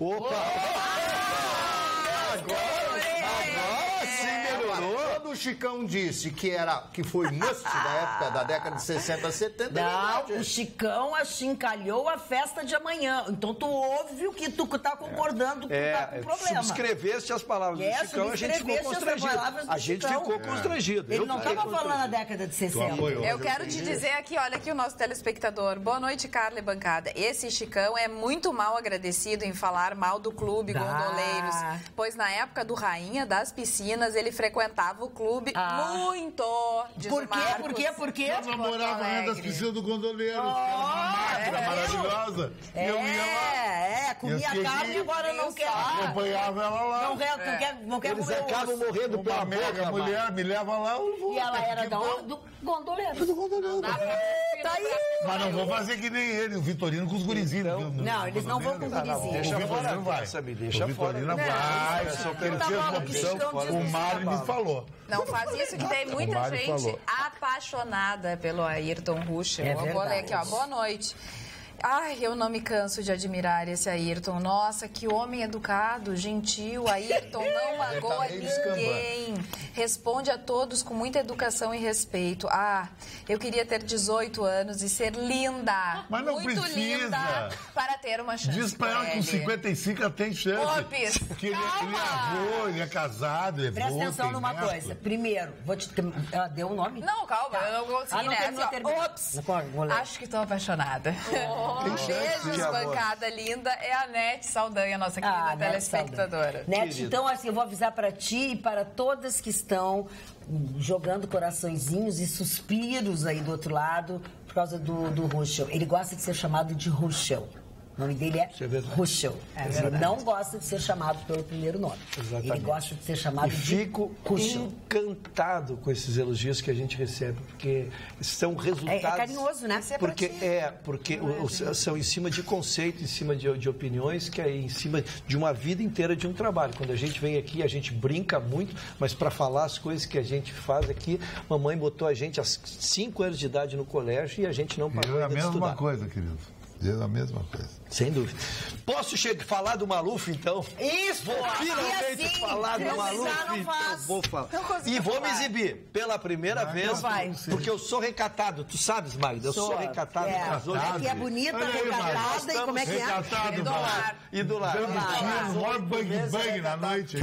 Quando o Chicão disse que foi must da época da década de 60, 70... Não, o Chicão achincalhou a festa de amanhã. Então tu ouve o que tu tá concordando, que tu tá com problema. Subscreveste as palavras do Chicão, a gente ficou constrangido. A gente ficou constrangido. Ele não estava falando na década de 60. Eu quero te dizer aqui, olha aqui o nosso telespectador. Boa noite, Carla e bancada. Esse Chicão é muito mal agradecido em falar mal do clube Gondoleiros, pois na época do Rainha das Piscinas, ele frequentava o clube muito. Por quê? Eu namorava na das piscinas do Gondoleiros, que era uma máquina maravilhosa. E eu ia lá. Comia carne e agora não quer. Acompanhava ela lá. Não quer Eles comer acabam morrendo pela boca. A mulher me leva lá, eu vou. E ela era do Gondoleiros. Do Gondoleiros. Tá aí. Mas não vou fazer que nem ele, o Vitorino com os gurizinhos. Não, eles não vão com os gurizinhos. Deixa fora, vai. O Vitorino vai. O Mário me falou. Não faz isso, que tem muita gente apaixonada pelo Ayrton Ruschel. Eu vou ler aqui, ó. Boa noite. Ai, eu não me canso de admirar esse Ayrton. Nossa, que homem educado, gentil. Ayrton não magoa ninguém. Responde a todos com muita educação e respeito. Eu queria ter 18 anos e ser linda. Mas não muito precisa. Linda para ter uma chance. Diz pra ela que com 55 ela tem chance. Pis, porque ele é avô, ele é casado, ele é Presta atenção numa coisa. Primeiro, ela deu um nome? Não, calma, eu não consegui nessa. Acho que estou apaixonada. Beijos, bancada linda. É a Nete Saldanha, nossa querida telespectadora. Nete, então assim, eu vou avisar para ti e para todas que estão jogando coraçõezinhos e suspiros aí do outro lado por causa do Ruschel. Ele gosta de ser chamado de Ruschel. O nome dele é Ruschel. Ele não gosta de ser chamado pelo primeiro nome. Exatamente. Ele gosta de ser chamado de Ruschel. Fico encantado com esses elogios que a gente recebe, porque são resultados... É carinhoso, né? Porque são em cima de conceito, em cima de opiniões, que é em cima de uma vida inteira de um trabalho. Quando a gente vem aqui, a gente brinca muito, mas para falar as coisas que a gente faz aqui, mamãe botou a gente aos 5 anos de idade no colégio e a gente não parou ainda de estudar. É a mesma coisa, querido. Diz a mesma coisa. Sem dúvida. Posso falar do Maluf, então? Isso! Vou finalmente falar do Maluf. Então vou falar. E vou me exibir pela primeira vez, porque eu sou recatado. Tu sabes, Magda? Eu sou recatado. Que é bonita, recatada e como é que é? Recatado, e do lado. Dando maior bang na noite.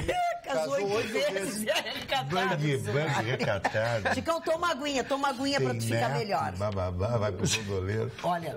Casou 8 vezes. Bang, recatado. Chicão, toma aguinha pra tu ficar melhor. Bababá, vai pro Gondoleiro. Olha...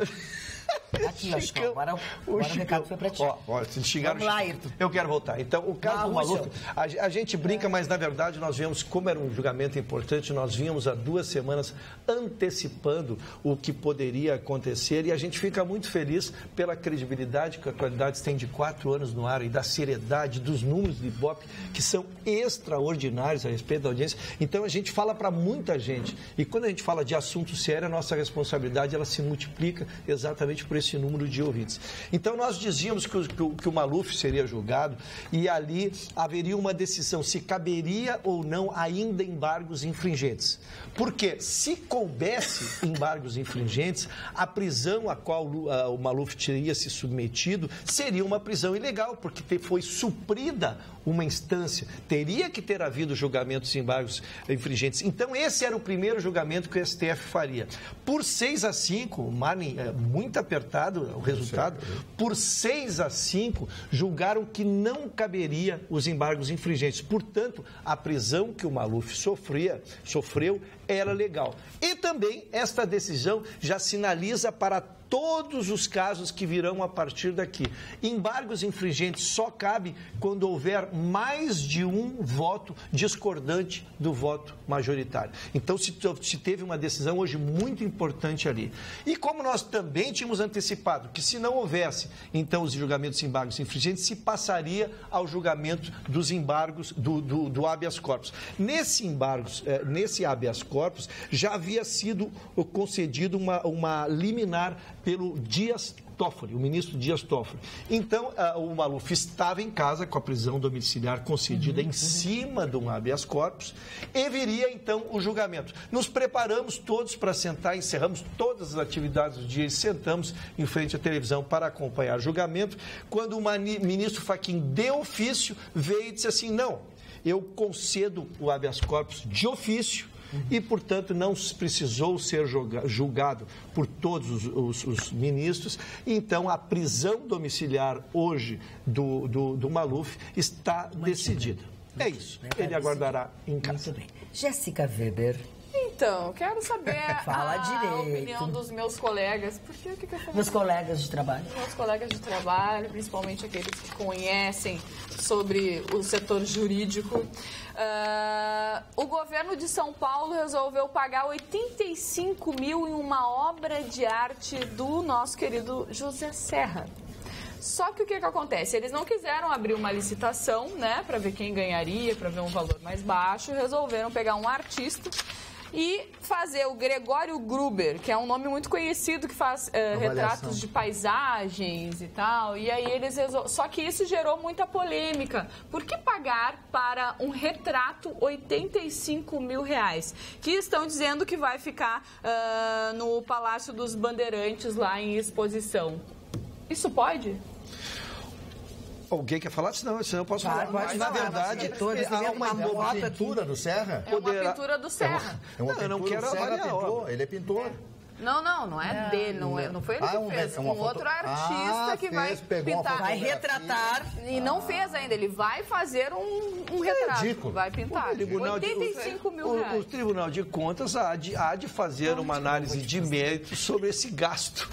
Aqui, ó, agora o recado foi pra ti. Se xingaram, vamos lá, Ayrton. Eu quero voltar. Então, o caso do Maluf, a gente brinca, mas na verdade nós viemos, como era um julgamento importante, nós vínhamos há 2 semanas antecipando o que poderia acontecer e a gente fica muito feliz pela credibilidade que a Atualidades tem de 4 anos no ar e da seriedade dos números do Ibope, que são extraordinários a respeito da audiência. Então, a gente fala para muita gente. E quando a gente fala de assunto sério, a nossa responsabilidade ela se multiplica exatamente por esse número de ouvintes. Então, nós dizíamos que o Maluf seria julgado e ali haveria uma decisão se caberia ou não ainda embargos infringentes. Porque se coubesse embargos infringentes, a prisão a qual o Maluf teria se submetido seria uma prisão ilegal, porque foi suprida uma instância, teria que ter havido julgamentos de embargos infringentes. Então, esse era o primeiro julgamento que o STF faria. Por 6-5, Marlin, muito apertado o resultado, por 6-5, julgaram que não caberia os embargos infringentes. Portanto, a prisão que o Maluf sofreu era legal. E também esta decisão já sinaliza para todos os casos que virão a partir daqui. Embargos infringentes só cabe quando houver mais de um voto discordante do voto majoritário. Então, se teve uma decisão hoje muito importante ali. E como nós também tínhamos antecipado que se não houvesse, então, os julgamentos de embargos infringentes, se passaria ao julgamento dos embargos do habeas corpus. Nesse habeas corpus, já havia sido concedido uma liminar pelo Dias Toffoli, o ministro Dias Toffoli. Então, o Maluf estava em casa com a prisão domiciliar concedida em cima de um habeas corpus e viria, então, o julgamento. Nos preparamos todos para sentar, encerramos todas as atividades do dia e sentamos em frente à televisão para acompanhar o julgamento, quando o ministro Fachin, de ofício, veio e disse assim, não, eu concedo o habeas corpus de ofício, e, portanto, não precisou ser julgado por todos os ministros. Então, a prisão domiciliar hoje do Maluf está decidida. É isso. Ele aguardará em casa. Muito bem. Jéssica Weber. Então, quero saber Fala a opinião dos meus colegas. Porque o que eu Meus colegas de trabalho. Meus colegas de trabalho, principalmente aqueles que conhecem sobre o setor jurídico. O governo de São Paulo resolveu pagar 85 mil em uma obra de arte do nosso querido José Serra. Só que o que acontece? Eles não quiseram abrir uma licitação, né, para ver quem ganharia, para ver um valor mais baixo, resolveram pegar um artista e fazer o Gregório Gruber, que é um nome muito conhecido, que faz retratos de paisagens e tal. E aí eles Só que isso gerou muita polêmica. Por que pagar para um retrato 85 mil reais? Que estão dizendo que vai ficar no Palácio dos Bandeirantes, lá em exposição. Isso pode? Alguém quer falar? Senão eu posso falar. Mas, na verdade, é uma pintura do Serra? É uma pintura do Serra. Eu não quero avaliar. Ele é pintor. Não é dele, não foi ele que fez. Um outro artista que vai pintar. Vai retratar. E não fez ainda, ele vai fazer um retrato. Vai pintar. 85 mil reais. O Tribunal de Contas há de fazer uma análise de mérito sobre esse gasto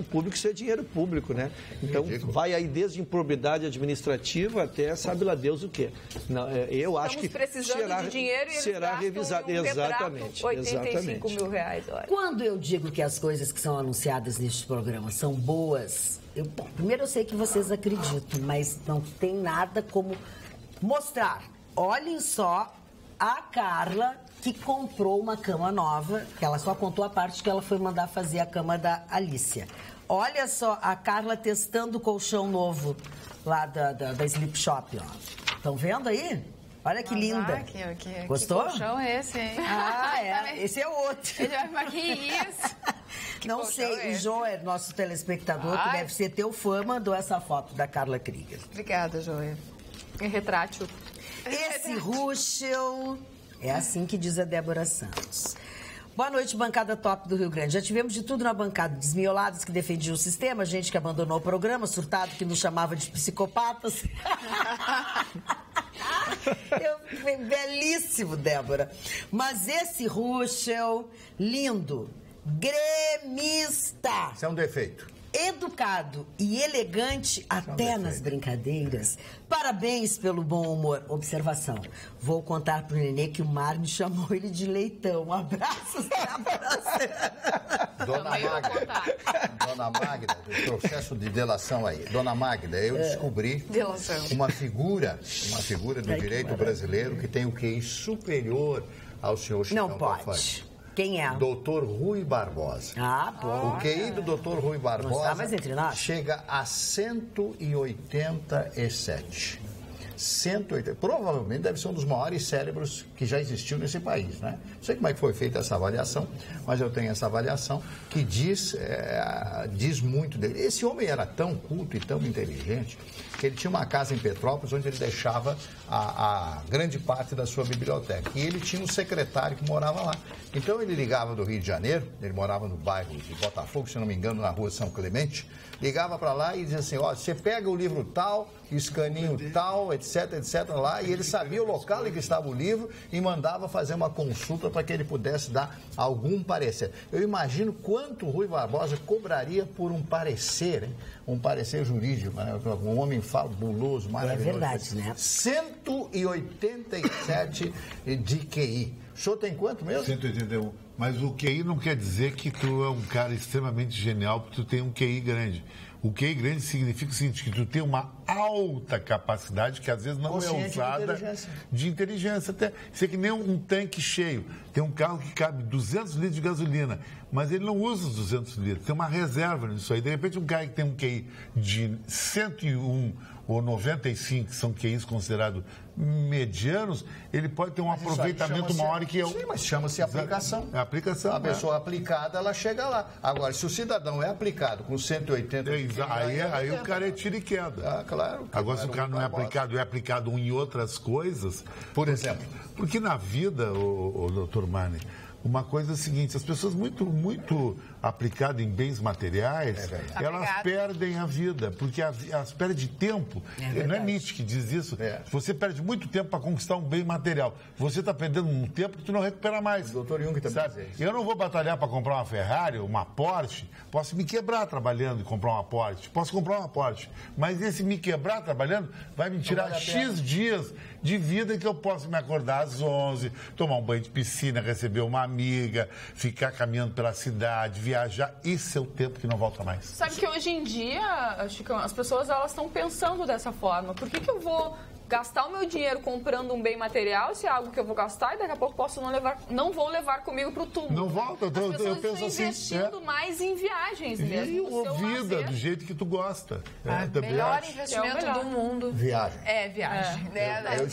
público, isso é dinheiro público, né? Então, vai aí desde improbidade administrativa até sabe lá Deus o quê. Eu acho que precisando de dinheiro e será revisado. Exatamente. 85 mil reais, olha. Quando eu digo que as coisas que são anunciadas neste programa são boas, primeiro eu sei que vocês acreditam, mas não tem nada como mostrar. Olhem só a Carla, que comprou uma cama nova, que ela só contou a parte que ela foi mandar fazer a cama da Alicia. Olha só a Carla testando o colchão novo lá da Sleep Shop, ó. Estão vendo aí? Olha que linda. Aqui. Gostou? Que colchão é esse, hein? Esse é outro. Ele vai falar, que isso? Não sei, o Joer, nosso telespectador, que deve ser teu fã, mandou essa foto da Carla Krieger. Obrigada, Joer. Retrátil. Esse Ruschel, é assim que diz a Débora Santos. Boa noite, bancada top do Rio Grande. Já tivemos de tudo na bancada. Desmiolados que defendiam o sistema, gente que abandonou o programa, surtado que nos chamava de psicopatas. Belíssimo, Débora. Mas esse Ruschel, lindo, gremista. Isso é um defeito. Educado e elegante até nas brincadeiras. Parabéns pelo bom humor. Observação. Vou contar pro Nenê que o Marne chamou ele de leitão. Abraços Dona Magda, o processo de delação aí. Dona Magda, eu descobri uma figura do direito brasileiro que tem o QI superior ao senhor Chicão. Não pode. Quem é? Doutor Rui Barbosa. Bom. O QI do doutor Rui Barbosa está mais entre nós. Chega a 187. 180. Provavelmente deve ser um dos maiores cérebros que já existiu nesse país, né? Não sei como é que foi feita essa avaliação, mas eu tenho essa avaliação que diz muito dele. Esse homem era tão culto e tão inteligente que ele tinha uma casa em Petrópolis onde ele deixava a grande parte da sua biblioteca. E ele tinha um secretário que morava lá. Então ele ligava do Rio de Janeiro, ele morava no bairro de Botafogo, se não me engano, na rua São Clemente, ligava para lá e dizia assim, ó, você pega o livro tal, escaninho tal, etc, etc, lá, e ele sabia o local em que estava o livro e mandava fazer uma consulta para que ele pudesse dar algum parecer. Eu imagino quanto o Rui Barbosa cobraria por um parecer, hein? Um parecer jurídico, né? Um homem fabuloso, maravilhoso. É verdade, né? 187 de QI. O senhor tem quanto mesmo? 181. Mas o QI não quer dizer que tu é um cara extremamente genial porque tu tem um QI grande. O QI grande significa o seguinte, que tu tem uma alta capacidade que às vezes não é usada de inteligência. Até. Isso é que nem um tanque cheio. Tem um carro que cabe 200 litros de gasolina, mas ele não usa os 200 litros. Tem uma reserva nisso aí. De repente, um cara que tem um QI de 101 ou 95, que são QIs considerados medianos, ele pode ter um aproveitamento maior que eu. Sim, mas chama-se aplicação. É aplicação. A pessoa aplicada, ela chega lá. Agora, se o cidadão é aplicado com 180... Aí o cara é tiro e queda. Ah, claro. Agora, se o cara não é aplicado em outras coisas... Por exemplo? Porque na vida, o doutor Marney, uma coisa é a seguinte, as pessoas muito aplicadas em bens materiais, elas perdem a vida, porque elas perdem tempo. Não é Nietzsche que diz isso. Você perde muito tempo para conquistar um bem material. Você está perdendo um tempo que tu não recupera mais. O doutor Jung também diz isso. Eu não vou batalhar para comprar uma Ferrari, uma Porsche, posso me quebrar trabalhando e comprar uma Porsche. Posso comprar uma Porsche, mas esse me quebrar trabalhando vai me tirar X dias de vida que eu posso me acordar às 11, tomar um banho de piscina, receber uma amiga, ficar caminhando pela cidade, viajar. Esse é o tempo que não volta mais. Sabe que hoje em dia, Chicão, as pessoas elas estão pensando dessa forma. Por que eu vou gastar o meu dinheiro comprando um bem material se é algo que eu vou gastar e daqui a pouco posso não vou levar comigo para o túmulo? Não volta, eu penso assim. Investindo mais em viagens mesmo. E vida do jeito que tu gosta. Melhor investimento do mundo. Viagem. Viagem.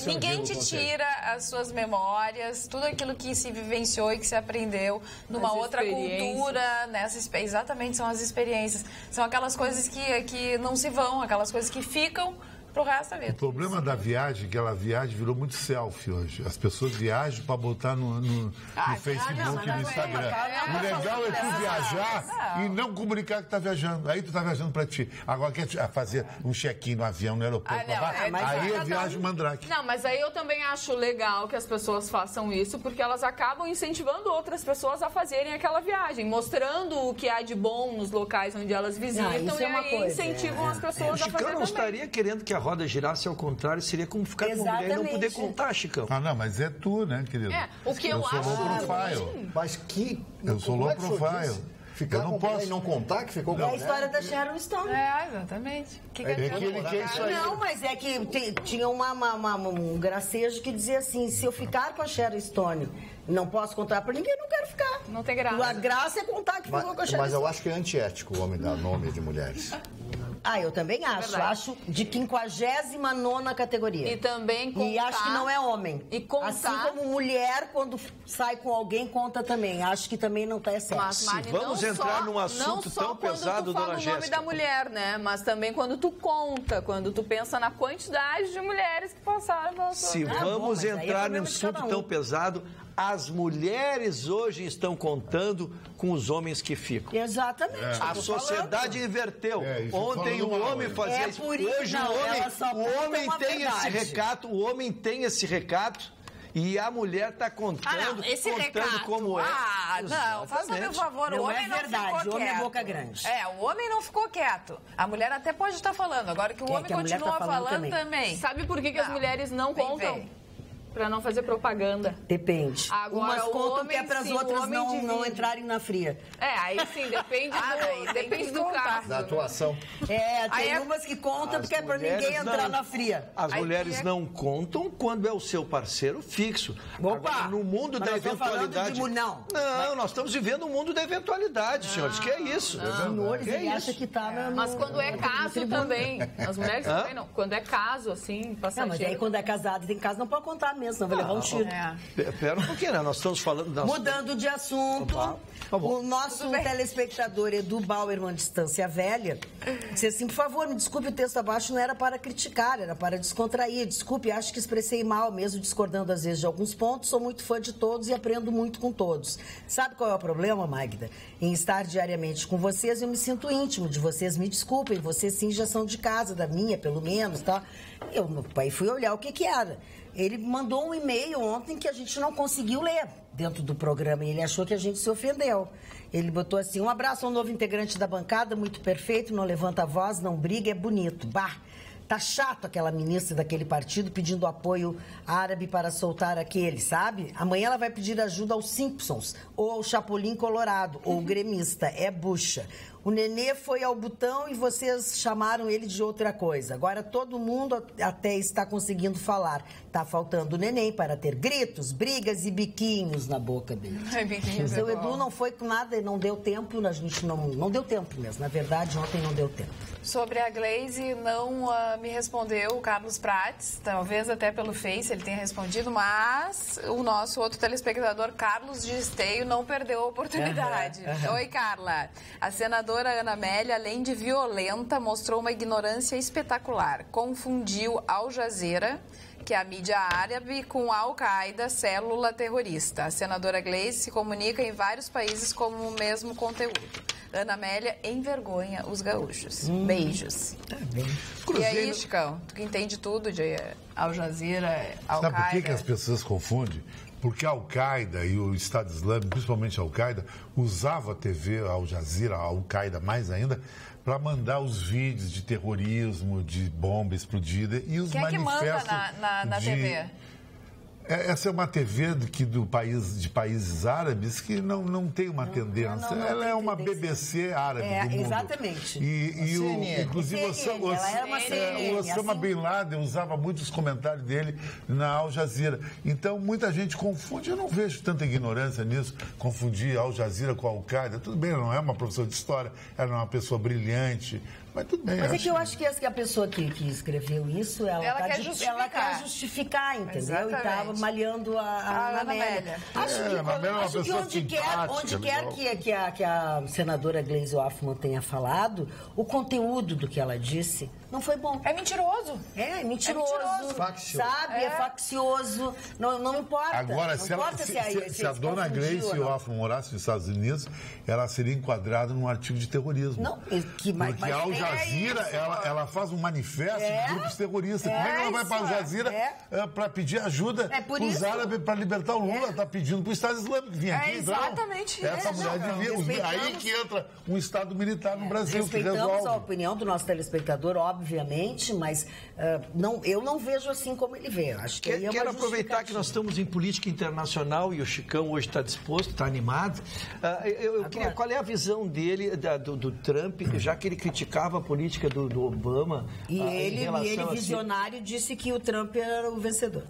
Ninguém te tira as suas memórias, tudo aquilo que se vivenciou e que se aprendeu numa outra cultura, exatamente, são as experiências. São aquelas coisas que não se vão, aquelas coisas que ficam pro resto da vida. O problema da viagem, aquela viagem virou muito selfie hoje. As pessoas viajam para botar no Facebook e no Instagram. O legal é tu viajar e não comunicar que tá viajando. Aí tu tá viajando para ti. Agora quer fazer um check-in no avião, no aeroporto. Aí eu viajo mandrake. Não, mas aí eu também acho legal que as pessoas façam isso, porque elas acabam incentivando outras pessoas a fazerem aquela viagem, mostrando o que há de bom nos locais onde elas visitam e aí incentivam as pessoas a fazer também. Não estaria querendo que a roda girasse ao contrário, seria como ficar com uma mulher e não poder contar, Chicão. Não, mas é tu, né, querido? O que eu acho... sou low profile. Mas que... Eu sou low profile. Ficar eu não posso. E não contar que ficou com a história da Sharon Stone. Exatamente. Não, mas é que tinha um gracejo que dizia assim, se eu ficar com a Sharon Stone, não posso contar pra ninguém, não quero ficar. Não tem graça. A graça é contar que ficou com a Sharon Stone. Mas eu acho que é antiético o homem dar nome de mulheres. Eu também acho. Acho de 59ª categoria. E também contar... E acho que não é homem. E contar... Assim como mulher, quando sai com alguém, conta também. Acho que também não tá certo. Mas, Mari, vamos entrar num assunto tão pesado, dona Jéssica. Não só quando tu fala o nome da mulher, né? Mas também quando tu conta, quando tu pensa na quantidade de mulheres que passaram pela sua... Se vamos entrar num assunto tão pesado... As mulheres hoje estão contando com os homens que ficam. Exatamente. A sociedade inverteu. Ontem o homem fazia isso. Hoje o homem tem esse recato, e a mulher está contando, como é. Não, faça meu favor, o homem não ficou quieto. O homem é boca grande. O homem não ficou quieto. A mulher até pode estar falando, agora que o homem continua falando também. Sabe por que as mulheres não contam? Para não fazer propaganda. Depende. Agora, umas contam que é para as outras não entrarem na fria. Aí sim, depende do caso. Da atuação. Tem umas que contam porque é para ninguém entrar na fria. As mulheres não contam quando é o seu parceiro fixo. Agora, no mundo da eventualidade... Não, nós estamos vivendo um mundo da eventualidade, senhores. Que é isso? Senhores, ele acha que tá Mas quando é caso também. As mulheres também não. Quando é caso, assim, passageiro. Mas aí quando é casado, tem caso, não pode contar mesmo, senão vai levar um tiro. Pera um pouquinho, né? Nós estamos falando... Mudando de assunto, o nosso telespectador Edu Bauerman, Distância Velha, disse assim, por favor, me desculpe, o texto abaixo não era para criticar, era para descontrair. Desculpe, acho que expressei mal, mesmo discordando às vezes de alguns pontos. Sou muito fã de todos e aprendo muito com todos. Sabe qual é o problema, Magda? Em estar diariamente com vocês, eu me sinto íntimo de vocês. Me desculpem, vocês sim já são de casa, da minha, pelo menos, tá? Eu, meu pai, fui olhar o que era. Ele mandou um e-mail ontem que a gente não conseguiu ler dentro do programa e ele achou que a gente se ofendeu. Ele botou assim, um abraço ao novo integrante da bancada, muito perfeito, não levanta a voz, não briga, é bonito. Bah! Tá chato aquela ministra daquele partido pedindo apoio árabe para soltar aquele, sabe? Amanhã ela vai pedir ajuda aos Simpsons, ou ao Chapolin Colorado, ou o gremista. É bucha. O Nenê foi ao Butão e vocês chamaram ele de outra coisa. Agora todo mundo até está conseguindo falar. Tá faltando o Neném para ter gritos, brigas e biquinhos na boca dele. Biquinhos o Edu não foi com nada e não deu tempo, a gente não deu tempo mesmo. Na verdade, ontem não deu tempo. Sobre a Glaze, não me respondeu o Carlos Prates, talvez até pelo Face ele tenha respondido, mas o nosso outro telespectador, Carlos de Esteio, não perdeu a oportunidade. Oi, Carla. A senadora Ana Amélia, além de violenta, mostrou uma ignorância espetacular. Confundiu Al Jazeera, que é a mídia árabe, com Al-Qaeda, célula terrorista. A senadora Glaze se comunica em vários países com o mesmo conteúdo. Ana Amélia envergonha os gaúchos. Beijos. Tá bem. E aí, Chicão, tu que entende tudo de Al Jazeera, Al-Qaeda... Sabe por que as pessoas confundem? Porque a Al-Qaeda e o Estado Islâmico, principalmente a Al-Qaeda, usava a TV, a Al Jazeera, a Al-Qaeda mais ainda, para mandar os vídeos de terrorismo, de bomba explodida e os manifestos... Quem é que manda na TV? Essa é uma TV de países árabes que não tem uma tendência. Ela é uma BBC árabe do mundo. Exatamente. Inclusive, o Osama Bin Laden usava muito os comentários dele na Al Jazeera. Então, muita gente confunde. Eu não vejo tanta ignorância nisso. Confundir Al Jazeera com a Al-Qaeda. Tudo bem, ela não é uma professora de história. Ela não é uma pessoa brilhante. Mas tudo bem. Mas eu acho que a pessoa que escreveu isso, ela quer justificar, entendeu? Exatamente. E estava malhando a Ana Amélia. Acho que onde quer que a senadora Glaze Hoffmann tenha falado, o conteúdo do que ela disse não foi bom. É mentiroso. É mentiroso. Sabe? É faccioso. Não importa. Agora, se a dona Glaze Hoffmann morasse nos Estados Unidos, ela seria enquadrada num artigo de terrorismo. Não, porque a Al Jazeera, ela faz um manifesto de grupos terroristas. Como é que ela vai para a Al Jazeera para pedir ajuda para os árabes para libertar o Lula? Está pedindo para o Estado Islâmico vir aqui. Exatamente. Essa mulher devia... Aí que entra um Estado militar no Brasil que resolve. Respeitamos a opinião do nosso telespectador, obviamente, mas eu não vejo assim como ele vê. Acho que quero aproveitar que nós estamos em política internacional e o Chicão hoje está disposto, está animado. Eu queria, qual é a visão dele do Trump, já que ele criticava a política do Obama? E ele visionário, disse que o Trump era o vencedor.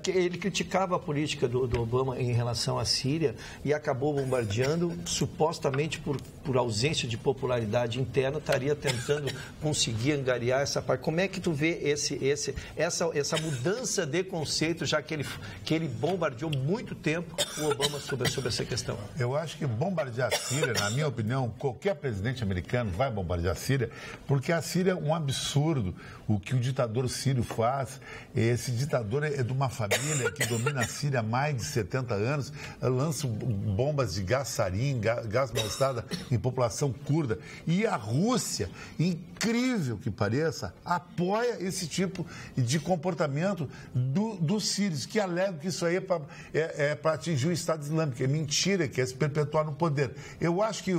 Ele criticava a política do Obama em relação à Síria e acabou bombardeando, supostamente por ausência de popularidade interna, estaria tentando conseguir angariar essa parte. Como é que tu vê essa mudança de conceito, já que ele bombardeou muito tempo o Obama sobre essa questão? Eu acho que bombardear a Síria, na minha opinião, qualquer presidente americano vai bombardear a Síria, porque a Síria é um absurdo. O que o ditador sírio faz, esse ditador é de uma família que domina a Síria há mais de 70 anos, lança bombas de gás sarin, gás mostarda em população curda. E a Rússia, incrível que pareça, apoia esse tipo de comportamento dos sírios, que alegam que isso aí é para atingir o Estado Islâmico. É mentira, que é se perpetuar no poder. Eu acho que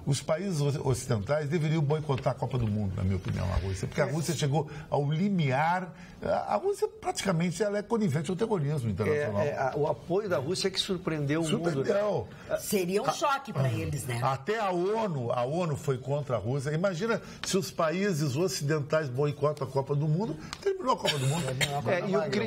os países ocidentais deveriam boicotar a Copa do Mundo, na minha opinião, a Rússia, porque a Rússia chegou ao limiar. A Rússia praticamente ela é conivente ao terrorismo internacional. O apoio da Rússia é que surpreendeu o mundo. Seria um choque para eles, né? Até a ONU foi contra a Rússia. Imagina se os países ocidentais boicotam a Copa do Mundo, terminou a Copa do Mundo.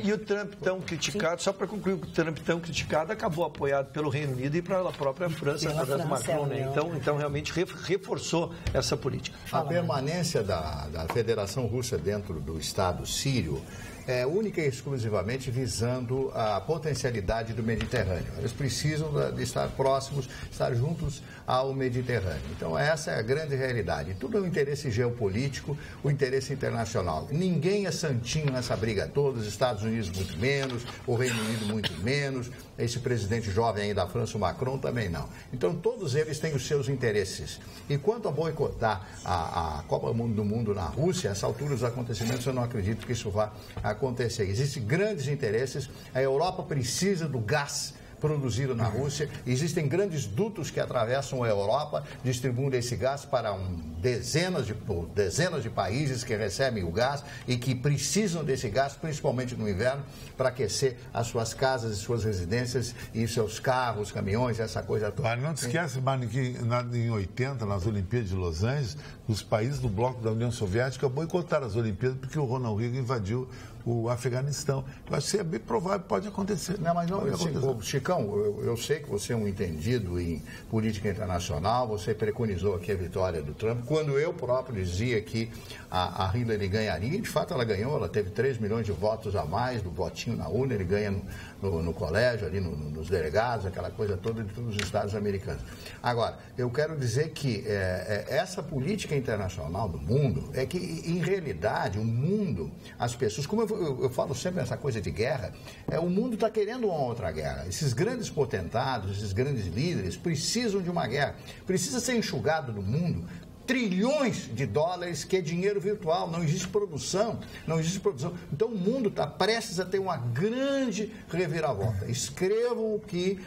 E o Trump tão criticado, só para concluir, o Trump tão criticado acabou apoiado pelo Reino Unido e pela própria França, através do Macron, né? Então realmente reforçou essa política. A permanência da Federação Russa dentro do Estado sírio única e exclusivamente visando a potencialidade do Mediterrâneo. Eles precisam de estar próximos, estar juntos ao Mediterrâneo. Então, essa é a grande realidade. Tudo é um interesse geopolítico, o interesse internacional. Ninguém é santinho nessa briga toda, os Estados Unidos muito menos, o Reino Unido muito menos, esse presidente jovem aí da França, o Macron, também não. Então, todos eles têm os seus interesses. E quanto a boicotar a Copa do Mundo na Rússia, a essa altura dos acontecimentos, eu não acredito que isso vá acontecer. Existem grandes interesses, a Europa precisa do gás produzido na Rússia, existem grandes dutos que atravessam a Europa, distribuindo esse gás para dezenas de países que recebem o gás e que precisam desse gás, principalmente no inverno, para aquecer as suas casas, e suas residências e seus carros, caminhões, essa coisa toda. Mas não te esquece, Mano, que em 80, nas Olimpíadas de Los Angeles, os países do bloco da União Soviética boicotaram as Olimpíadas porque o Ronald Reagan invadiu o Afeganistão. Eu acho que é bem provável, pode acontecer. Não, mas não, Chicão, eu sei que você é um entendido em política internacional, você preconizou aqui a vitória do Trump, quando eu próprio dizia que a Hillary ganharia, e de fato ela ganhou, ela teve 3 milhões de votos a mais do votinho na urna, ele ganha no colégio, ali nos delegados, aquela coisa toda de todos os estados americanos. Agora, eu quero dizer que essa política internacional do mundo é que, em realidade, o mundo, as pessoas, como eu falo sempre nessa coisa de guerra, o mundo está querendo uma outra guerra. Esses grandes potentados, esses grandes líderes precisam de uma guerra. Precisa ser enxugado do mundo trilhões de dólares, que é dinheiro virtual, não existe produção. Então o mundo está prestes a ter uma grande reviravolta. Escrevam o que...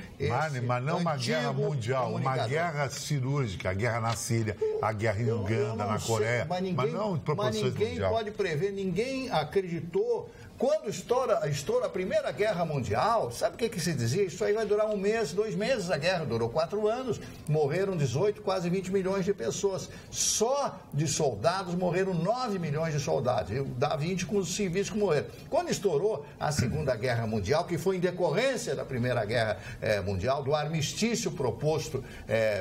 Mas não uma guerra mundial, uma guerra cirúrgica, a guerra na Síria, a guerra em Uganda, na Coreia, mas não em proporções mundiais. Mas ninguém pode prever, ninguém acreditou. Quando estoura a Primeira Guerra Mundial, sabe o que se dizia? Isso aí vai durar 1 mês, 2 meses. A guerra durou 4 anos, morreram 18, quase 20 milhões de pessoas. Só de soldados morreram 9 milhões de soldados. Dá 20 com os civis que morreram. Quando estourou a Segunda Guerra Mundial, que foi em decorrência da Primeira Guerra Mundial, do armistício proposto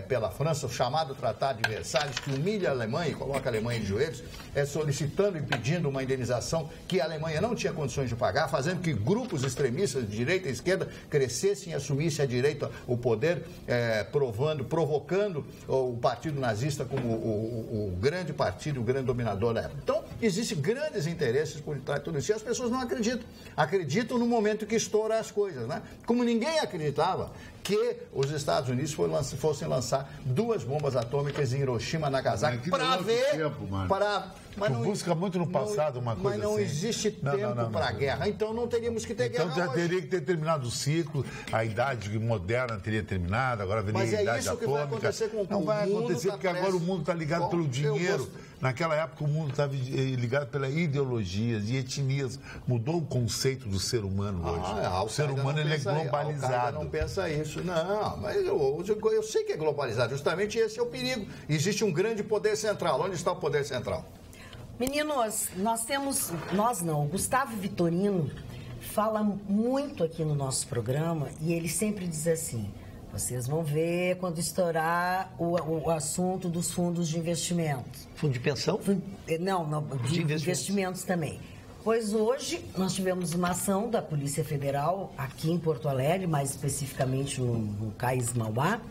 pela França, o chamado Tratado de Versalhes, que humilha a Alemanha e coloca a Alemanha de joelhos, solicitando e pedindo uma indenização que a Alemanha não tinha condições de pagar, fazendo que grupos extremistas de direita e esquerda crescessem e assumissem a direita o poder, provocando o partido nazista como o grande partido, o grande dominador da época. Então, existem grandes interesses por trás de tudo isso. E as pessoas não acreditam. Acreditam no momento que estouram as coisas, né? Como ninguém acreditava que os Estados Unidos fossem lançar 2 bombas atômicas em Hiroshima e Nagasaki para ver... Mas não, busca muito no passado uma coisa assim. Mas não existe tempo para a guerra, então não teríamos que ter guerra hoje. Então já teria que ter terminado o ciclo, a idade moderna teria terminado, agora viria a idade atômica. Vai acontecer com o mundo. Não vai acontecer porque agora o mundo está ligado pelo dinheiro. Naquela época o mundo estava ligado pela ideologias e etnias. Mudou o conceito do ser humano hoje. O ser humano ele é globalizado. Não pensa isso, não. Mas eu sei que é globalizado. Justamente esse é o perigo. Existe um grande poder central. Onde está o poder central? Meninos, o Gustavo Vitorino fala muito aqui no nosso programa e ele sempre diz assim: vocês vão ver quando estourar o assunto dos fundos de investimentos. Fundo de pensão? Não, de investimentos também. Pois hoje nós tivemos uma ação da Polícia Federal aqui em Porto Alegre, mais especificamente no Cais Mauá,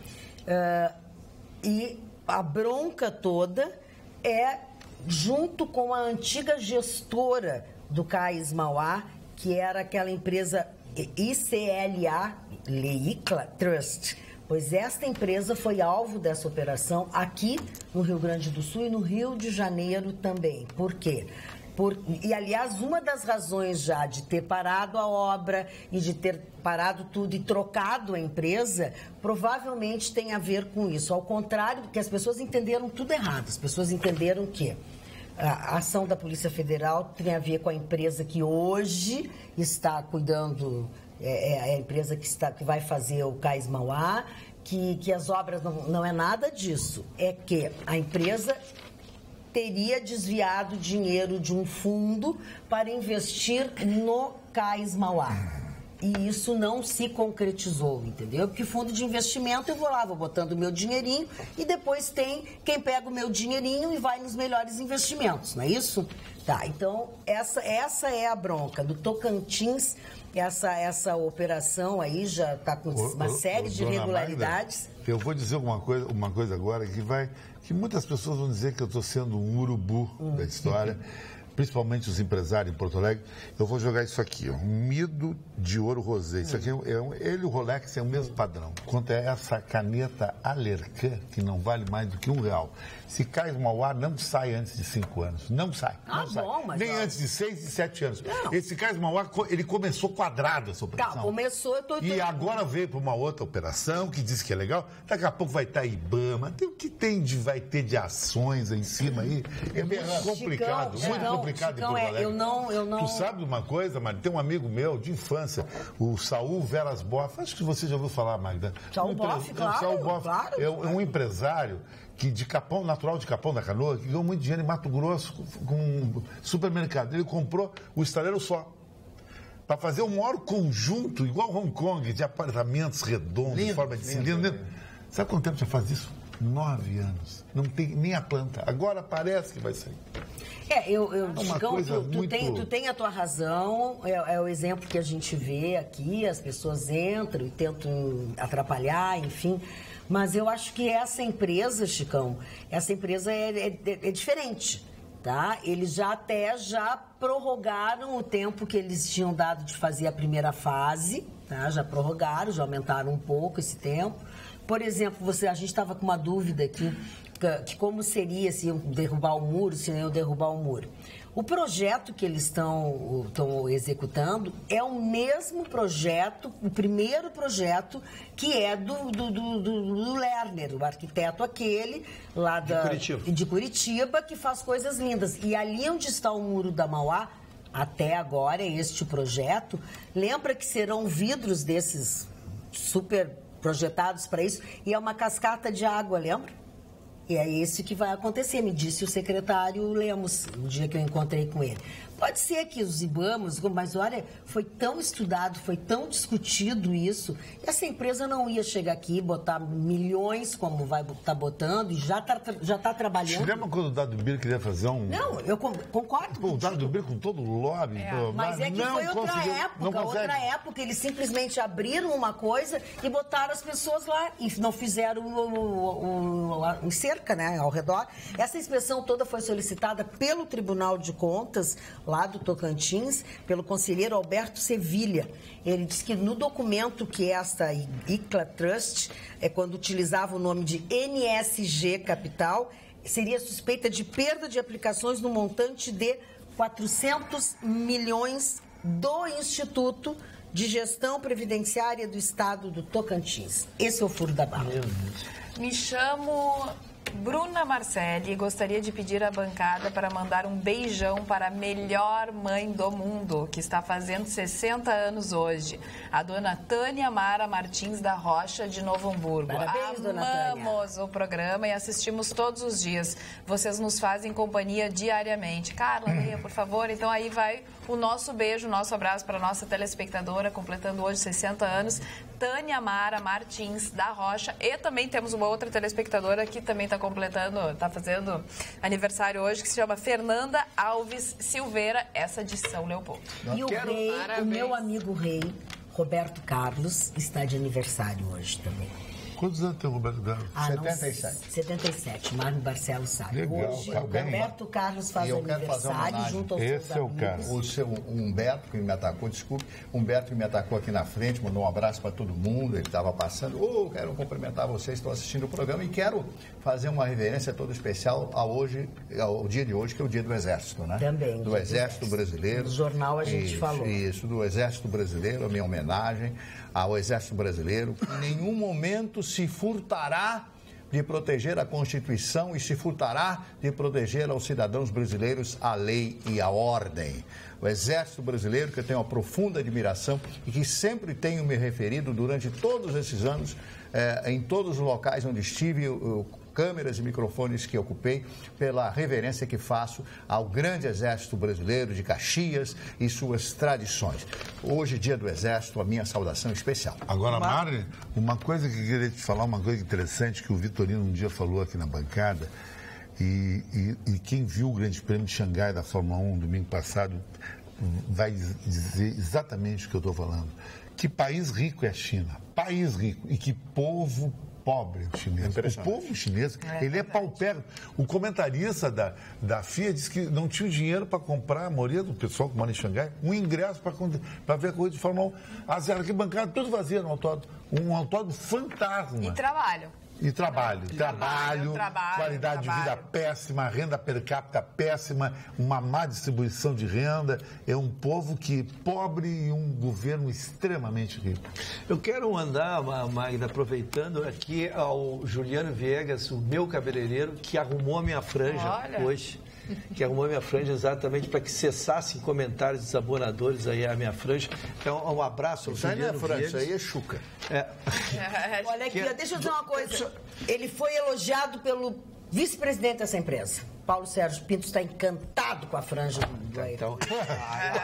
e a bronca toda é junto com a antiga gestora do Cais Mauá, que era aquela empresa ICLA, Leicla Trust. Pois esta empresa foi alvo dessa operação aqui no Rio Grande do Sul e no Rio de Janeiro também. Por quê? E, aliás, uma das razões já de ter parado a obra e de ter parado tudo e trocado a empresa, provavelmente tem a ver com isso. Ao contrário, porque as pessoas entenderam tudo errado. As pessoas entenderam que a ação da Polícia Federal tem a ver com a empresa que hoje está cuidando, a empresa que vai fazer o Cais Mauá, que as obras não é nada disso. É que a empresa teria desviado dinheiro de um fundo para investir no Cais Mauá. E isso não se concretizou, entendeu? Porque fundo de investimento, eu vou botando o meu dinheirinho e depois tem quem pega o meu dinheirinho e vai nos melhores investimentos, não é isso? Tá, então essa é a bronca. Do Tocantins, essa operação aí já está com uma série de irregularidades. Magda, eu vou dizer uma coisa agora que muitas pessoas vão dizer que eu estou sendo um urubu da história, principalmente os empresários em Porto Alegre. Eu vou jogar isso aqui, ó, um mido de ouro rosé. Isso aqui ele e o Rolex é o mesmo padrão. Quanto é essa caneta Alercan, que não vale mais do que R$1. Se cai no Mauá, não sai antes de 5 anos. Não sai. Não sai. Bom, mas... Nem antes de 6 e 7 anos. Não. Esse Cais do Mauá, ele começou quadrado essa operação. Tá, começou, E agora veio para uma outra operação que diz que é legal. Daqui a pouco vai estar IBAMA. O que vai ter de ações aí em cima aí? É muito complicado. Muito complicado em Porto Alegre. Eu não... Tu sabe uma coisa, Magda? Tem um amigo meu de infância, o Saul Veras Boff. Acho que você já ouviu falar, Magda. Saul Boff, claro. Saul Boff é um empresário natural de Capão da Canoa, que ganhou muito dinheiro em Mato Grosso com um supermercado. Ele comprou o estaleiro só, para fazer um maior conjunto, igual Hong Kong, de apartamentos redondos, em forma de cilindro. Sabe quanto tempo já faz isso? 9 anos. Não tem nem a planta. Agora parece que vai sair. Tu tem a tua razão, é o exemplo que a gente vê aqui, as pessoas entram e tentam atrapalhar, enfim. Mas eu acho que essa empresa, Chicão, é diferente, tá? Eles já prorrogaram o tempo que eles tinham dado de fazer a primeira fase, tá? Já prorrogaram, já aumentaram um pouco esse tempo. Por exemplo, a gente estava com uma dúvida aqui, que como seria se iam derrubar o muro, se não iam derrubar o muro. O projeto que eles estão executando é o mesmo projeto, o primeiro projeto, que é do Lerner, o arquiteto aquele, lá de Curitiba, que faz coisas lindas. E ali onde está o Muro da Mauá, até agora, este projeto, lembra que serão vidros desses super projetados para isso, e é uma cascata de água, lembra? E é esse que vai acontecer, me disse o secretário Lemos, no dia que eu encontrei com ele. Pode ser que os IBAMAs, mas olha, foi tão estudado, foi tão discutido isso, e essa empresa não ia chegar aqui e botar milhões, como vai estar botando, e já está trabalhando. Você lembra quando o Dado Biro queria fazer um... Não, eu concordo. O Dado Biro com todo o lobby. Mas é que foi outra época, eles simplesmente abriram uma coisa e botaram as pessoas lá, e não fizeram o cerca, né, ao redor. Essa inspeção toda foi solicitada pelo Tribunal de Contas, lá do Tocantins, pelo conselheiro Alberto Sevilha. Ele disse que no documento que esta ICLA Trust, quando utilizava o nome de NSG Capital, seria suspeita de perda de aplicações no montante de 400 milhões do Instituto de Gestão Previdenciária do Estado do Tocantins. Esse é o furo da barra. Me chamo Bruna Marcelli e gostaria de pedir à bancada para mandar um beijão para a melhor mãe do mundo, que está fazendo 60 anos hoje, a dona Tânia Mara Martins da Rocha, de Novo Hamburgo. Parabéns, dona Tânia. Amamos o programa e assistimos todos os dias. Vocês nos fazem companhia diariamente. Carla, Leia, por favor. Então aí vai o nosso beijo, o nosso abraço para a nossa telespectadora, completando hoje 60 anos, Tânia Mara Martins da Rocha. E também temos uma outra telespectadora que também está fazendo aniversário hoje, que se chama Fernanda Alves Silveira, essa de São Leopoldo. O meu amigo rei, Roberto Carlos, está de aniversário hoje também. Quantos anos tem o Roberto Carlos? 77. 77, Mário Barcelos sabe. Legal, hoje, o Roberto Carlos faz aniversário junto aos seus amigos. O seu Humberto, que me atacou, desculpe, Humberto que me atacou aqui na frente, mandou um abraço para todo mundo, ele estava passando. Quero cumprimentar vocês, estou assistindo o programa e quero fazer uma reverência toda especial ao dia de hoje, que é o dia do Exército, né? Também. Do Exército Brasileiro. No jornal a gente falou. Isso, do Exército Brasileiro, a minha homenagem ao Exército Brasileiro. Em nenhum momento se furtará de proteger a Constituição e se furtará de proteger aos cidadãos brasileiros a lei e a ordem. O Exército Brasileiro, que eu tenho uma profunda admiração e que sempre tenho me referido durante todos esses anos, em todos os locais onde estive, câmeras e microfones que ocupei, pela reverência que faço ao grande Exército Brasileiro de Caxias e suas tradições. Hoje, dia do Exército, a minha saudação especial. Agora, Mari, uma coisa que eu queria te falar, uma coisa interessante que o Vitorino um dia falou aqui na bancada, E quem viu o Grande Prêmio de Xangai da Fórmula 1 domingo passado vai dizer exatamente o que eu estou falando. Que país rico é a China, país rico, e que povo pobre o chinês. O povo chinês, ele é paupérrimo. O comentarista da FIA disse que não tinha dinheiro para comprar, a maioria do pessoal que mora em Xangai, um ingresso para ver a corrida de Fórmula 1. As arquibancadas tudo vazias no autódromo. Um autódromo fantasma. E trabalho. E trabalho, qualidade de vida péssima, renda per capita péssima, uma má distribuição de renda. É um povo pobre e um governo extremamente rico. Eu quero mandar, Magda, aproveitando aqui ao Juliano Viegas, o meu cabeleireiro, que arrumou a minha franja hoje. Que arrumou a minha franja exatamente para que cessassem comentários desabonadores aí à minha franja. Então, um abraço ao Juliano Viegas. Isso aí é chuca. Olha aqui, deixa eu dizer uma coisa. Ele foi elogiado pelo vice-presidente dessa empresa. Paulo Sérgio Pinto está encantado com a franja do Ayrton.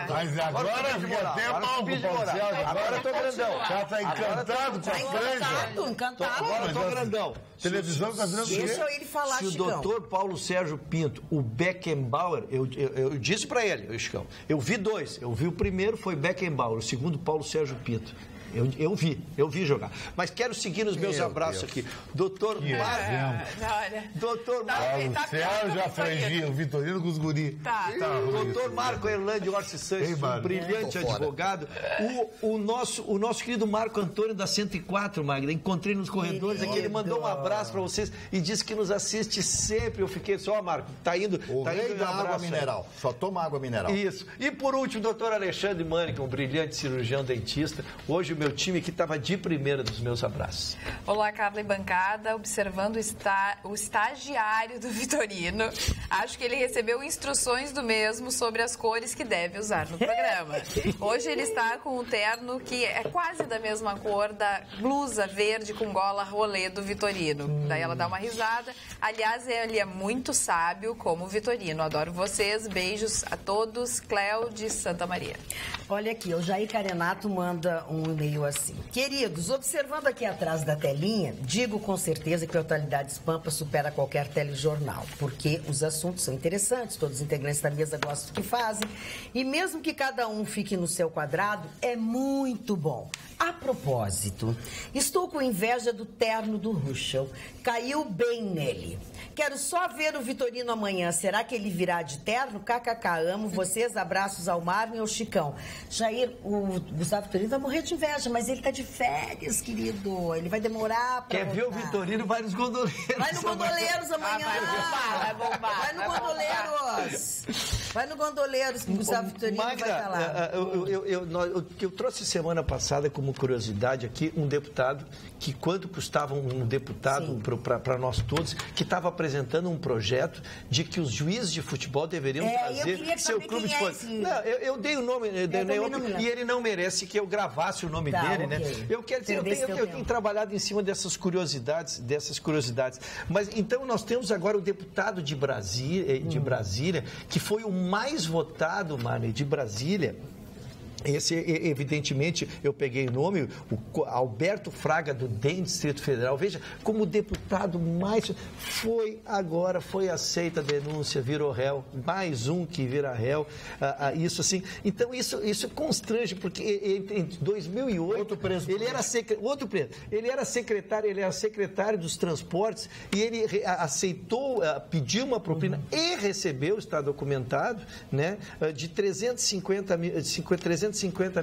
Mas agora fica até mal com o Paulo Sérgio. Agora eu tô grandão. O cara está encantado com a franja. Encantado. Agora eu tô grandão. Televisão está virando Deixa ele falar, Se o Chicão. doutor Paulo Sérgio Pinto, o Beckenbauer, eu disse para ele, Chicão, eu vi dois. Eu vi o primeiro, foi Beckenbauer, o segundo, Paulo Sérgio Pinto. Eu vi jogar. Mas quero seguir nos meus abraços aqui. Doutor Marco. Doutor Paulo Sérgio, a franjinha, o Vitorino com os guri. Doutor Marco Erlândio Orsi Sanches, um brilhante advogado. O nosso querido Marco Antônio da 104, Magda, encontrei nos corredores aqui, ele mandou um abraço para vocês e disse que nos assiste sempre. Eu fiquei só, Marco, tá indo da água mineral. Só toma água mineral. Isso. E por último, doutor Alexandre Mânica, um brilhante cirurgião dentista. Hoje o meu time que estava de primeira dos meus abraços. Olá, Carla e bancada, observando o estagiário do Vitorino. Acho que ele recebeu instruções do mesmo sobre as cores que deve usar no programa. Hoje ele está com um terno que é quase da mesma cor da blusa verde com gola rolê do Vitorino. Daí ela dá uma risada. Aliás, ele é muito sábio como o Vitorino. Adoro vocês. Beijos a todos. Cléo de Santa Maria. Olha aqui, o Jair Carenato manda um e-mail assim. Queridos, observando aqui atrás da telinha, digo com certeza que a Atualidades Pampa supera qualquer telejornal, porque os assuntos são interessantes, todos os integrantes da mesa gostam do que fazem, e mesmo que cada um fique no seu quadrado, é muito bom. A propósito, estou com inveja do terno do Ruschel. Caiu bem nele. Quero só ver o Vitorino amanhã. Será que ele virá de terno? KKK, amo vocês. Abraços ao Marvin e ao Chicão. Jair, o Gustavo Vitorino vai morrer de inveja, mas ele tá de férias, querido. Ele vai demorar pra voltar. Ver o Vitorino? Vai nos gondoleiros. Vai no Gondoleiros amanhã. Vai bombar. Vai no Gondoleiros. Vai no Gondoleiros que o Gustavo Vitorino Magda, vai estar lá. Eu trouxe semana passada como curiosidade aqui um deputado que quanto custava um deputado para nós todos, que estava apresentando um projeto de que os juízes de futebol deveriam trazer seu clube de futebol. Não, eu dei o nome, e ele não merece que eu gravasse o nome dele, okay. Né? Eu quero dizer, eu tenho trabalhado em cima dessas curiosidades. Mas então nós temos agora o deputado de Brasília, que foi o mais votado, Mari, de Brasília. Esse, evidentemente, eu peguei o nome, o Alberto Fraga, do DEM, Distrito Federal. Veja, como deputado mais... Foi aceita a denúncia, virou réu. Mais um que vira réu. Isso assim... Então, isso constrange, porque em 2008... Outro preso. Ele era secretário dos transportes e ele aceitou, pediu uma propina e recebeu, está documentado, né, de 350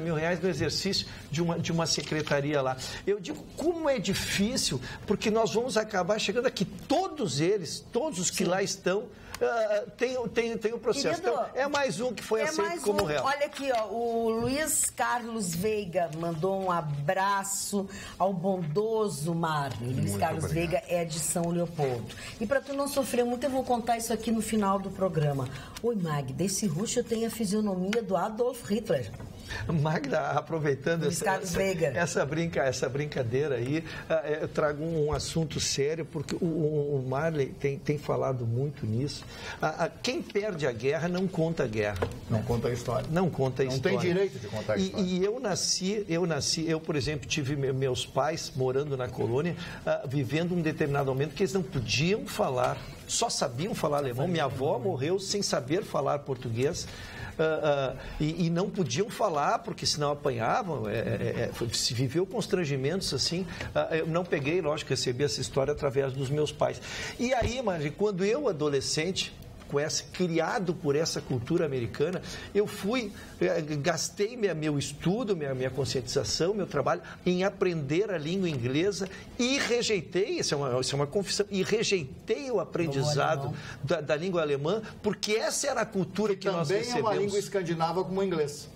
mil reais no exercício de uma secretaria lá. Eu digo, como é difícil, porque nós vamos acabar chegando aqui, todos os que lá estão, tem o processo. Querido, então, é mais um que foi aceito como réu. Olha aqui, ó, o Luiz Carlos Veiga mandou um abraço ao bondoso Marvin. Luiz Carlos Veiga é de São Leopoldo. E para tu não sofrer muito, eu vou contar isso aqui no final do programa. Oi, Magda, esse Ruschel tem a fisionomia do Adolf Hitler. Magda, aproveitando essa brincadeira aí, eu trago um assunto sério, porque o Marley tem falado muito nisso. Quem perde a guerra não conta a guerra. Não conta a história. Não conta a história. Não tem direito de contar a história. E eu, por exemplo, tive meus pais morando na colônia, vivendo um determinado momento que eles não podiam falar só sabiam falar alemão. Minha avó morreu sem saber falar português. E não podiam falar, porque senão apanhavam, se viveu constrangimentos assim. Eu não peguei, lógico, recebi essa história através dos meus pais. E aí, Marli, quando eu, adolescente, criado por essa cultura americana, eu gastei meu estudo, minha conscientização, meu trabalho em aprender a língua inglesa e rejeitei, isso é uma confissão, e rejeitei o aprendizado da língua alemã, porque essa era a cultura que nós recebemos. Também é uma língua escandinava como o inglês.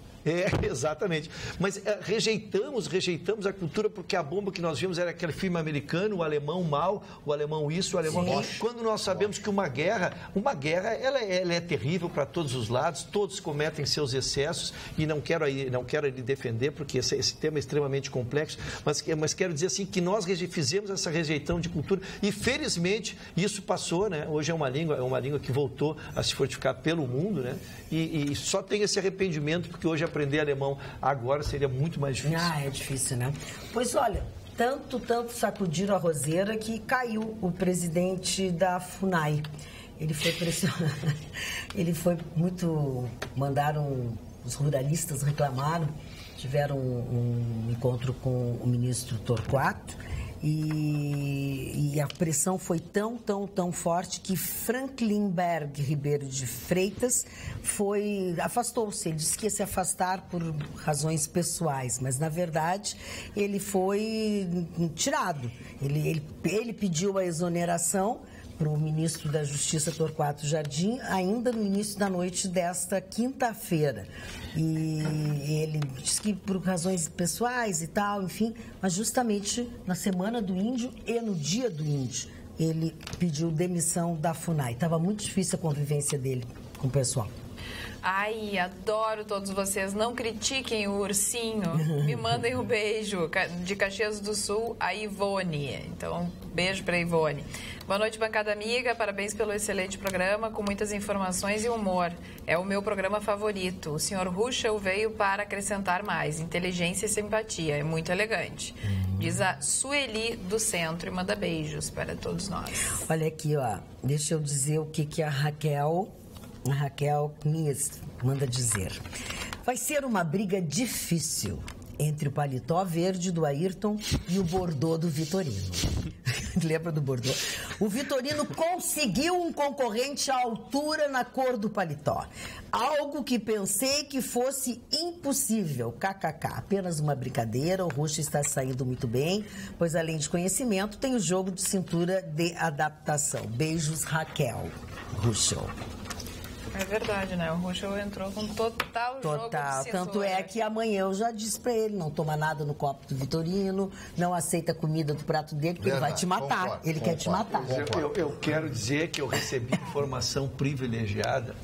Exatamente. Mas rejeitamos a cultura porque a bomba que nós vimos era aquele filme americano, o alemão mal, o alemão isso, o alemão... Quando nós sabemos que uma guerra ela é terrível para todos os lados, todos cometem seus excessos, e não quero lhe defender, porque esse tema é extremamente complexo, mas quero dizer assim, que nós fizemos essa rejeição de cultura, e felizmente isso passou, né? Hoje é uma língua que voltou a se fortificar pelo mundo, né? E só tem esse arrependimento, porque hoje aprender alemão agora seria muito mais difícil. É difícil, né? Pois olha, tanto sacudiram a roseira que caiu o presidente da FUNAI. Ele foi pressionado, os ruralistas reclamaram, tiveram um encontro com o ministro Torquato, e a pressão foi tão forte que Franklin Berg Ribeiro de Freitas afastou-se. Ele disse que ia se afastar por razões pessoais, mas na verdade ele foi tirado. Ele pediu a exoneração para o ministro da Justiça, Torquato Jardim, ainda no início da noite desta quinta-feira. E ele disse que por razões pessoais e tal, enfim, mas justamente na Semana do Índio e no Dia do Índio, ele pediu demissão da FUNAI. Estava muito difícil a convivência dele com o pessoal. Ai, adoro todos vocês. Não critiquem o ursinho. Me mandem um beijo de Caxias do Sul, a Ivone. Então, beijo para Ivone. Boa noite, bancada amiga. Parabéns pelo excelente programa, com muitas informações e humor. É o meu programa favorito. O senhor Ruschel veio para acrescentar mais inteligência e simpatia. É muito elegante. Diz a Sueli do Centro e manda beijos para todos nós. Olha aqui, ó. Deixa eu dizer o que a Raquel Mies manda dizer. Vai ser uma briga difícil entre o paletó verde do Ayrton e o bordô do Vitorino. Lembra do bordô? O Vitorino conseguiu um concorrente à altura na cor do paletó. Algo que pensei que fosse impossível. KKK. Apenas uma brincadeira. O Ruschel está saindo muito bem, pois além de conhecimento, tem o jogo de cintura de adaptação. Beijos, Raquel. Ruschel. É verdade, né? O Ruschel entrou com total jogo de cintura. Tanto é que amanhã eu já disse pra ele, não toma nada no copo do Vitorino, não aceita comida do prato dele, porque ele vai te matar. Ele quer te matar. Eu quero dizer que eu recebi informação privilegiada.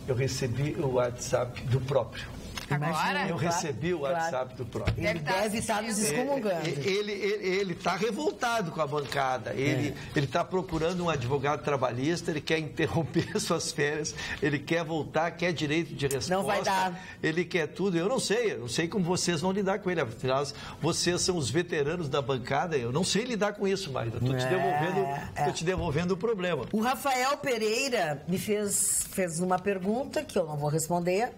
Eu recebi o WhatsApp do próprio. Agora? Eu recebi o WhatsApp do próprio. Ele deve estar nos excomungando. Ele está revoltado com a bancada. Ele está procurando um advogado trabalhista, ele quer interromper suas férias, ele quer voltar, quer direito de resposta. Não vai dar. Ele quer tudo. Eu não sei como vocês vão lidar com ele. Afinal, vocês são os veteranos da bancada. Eu não sei lidar com isso, Maíra. Estou te devolvendo o problema. O Rafael Pereira me fez uma pergunta que eu não vou responder.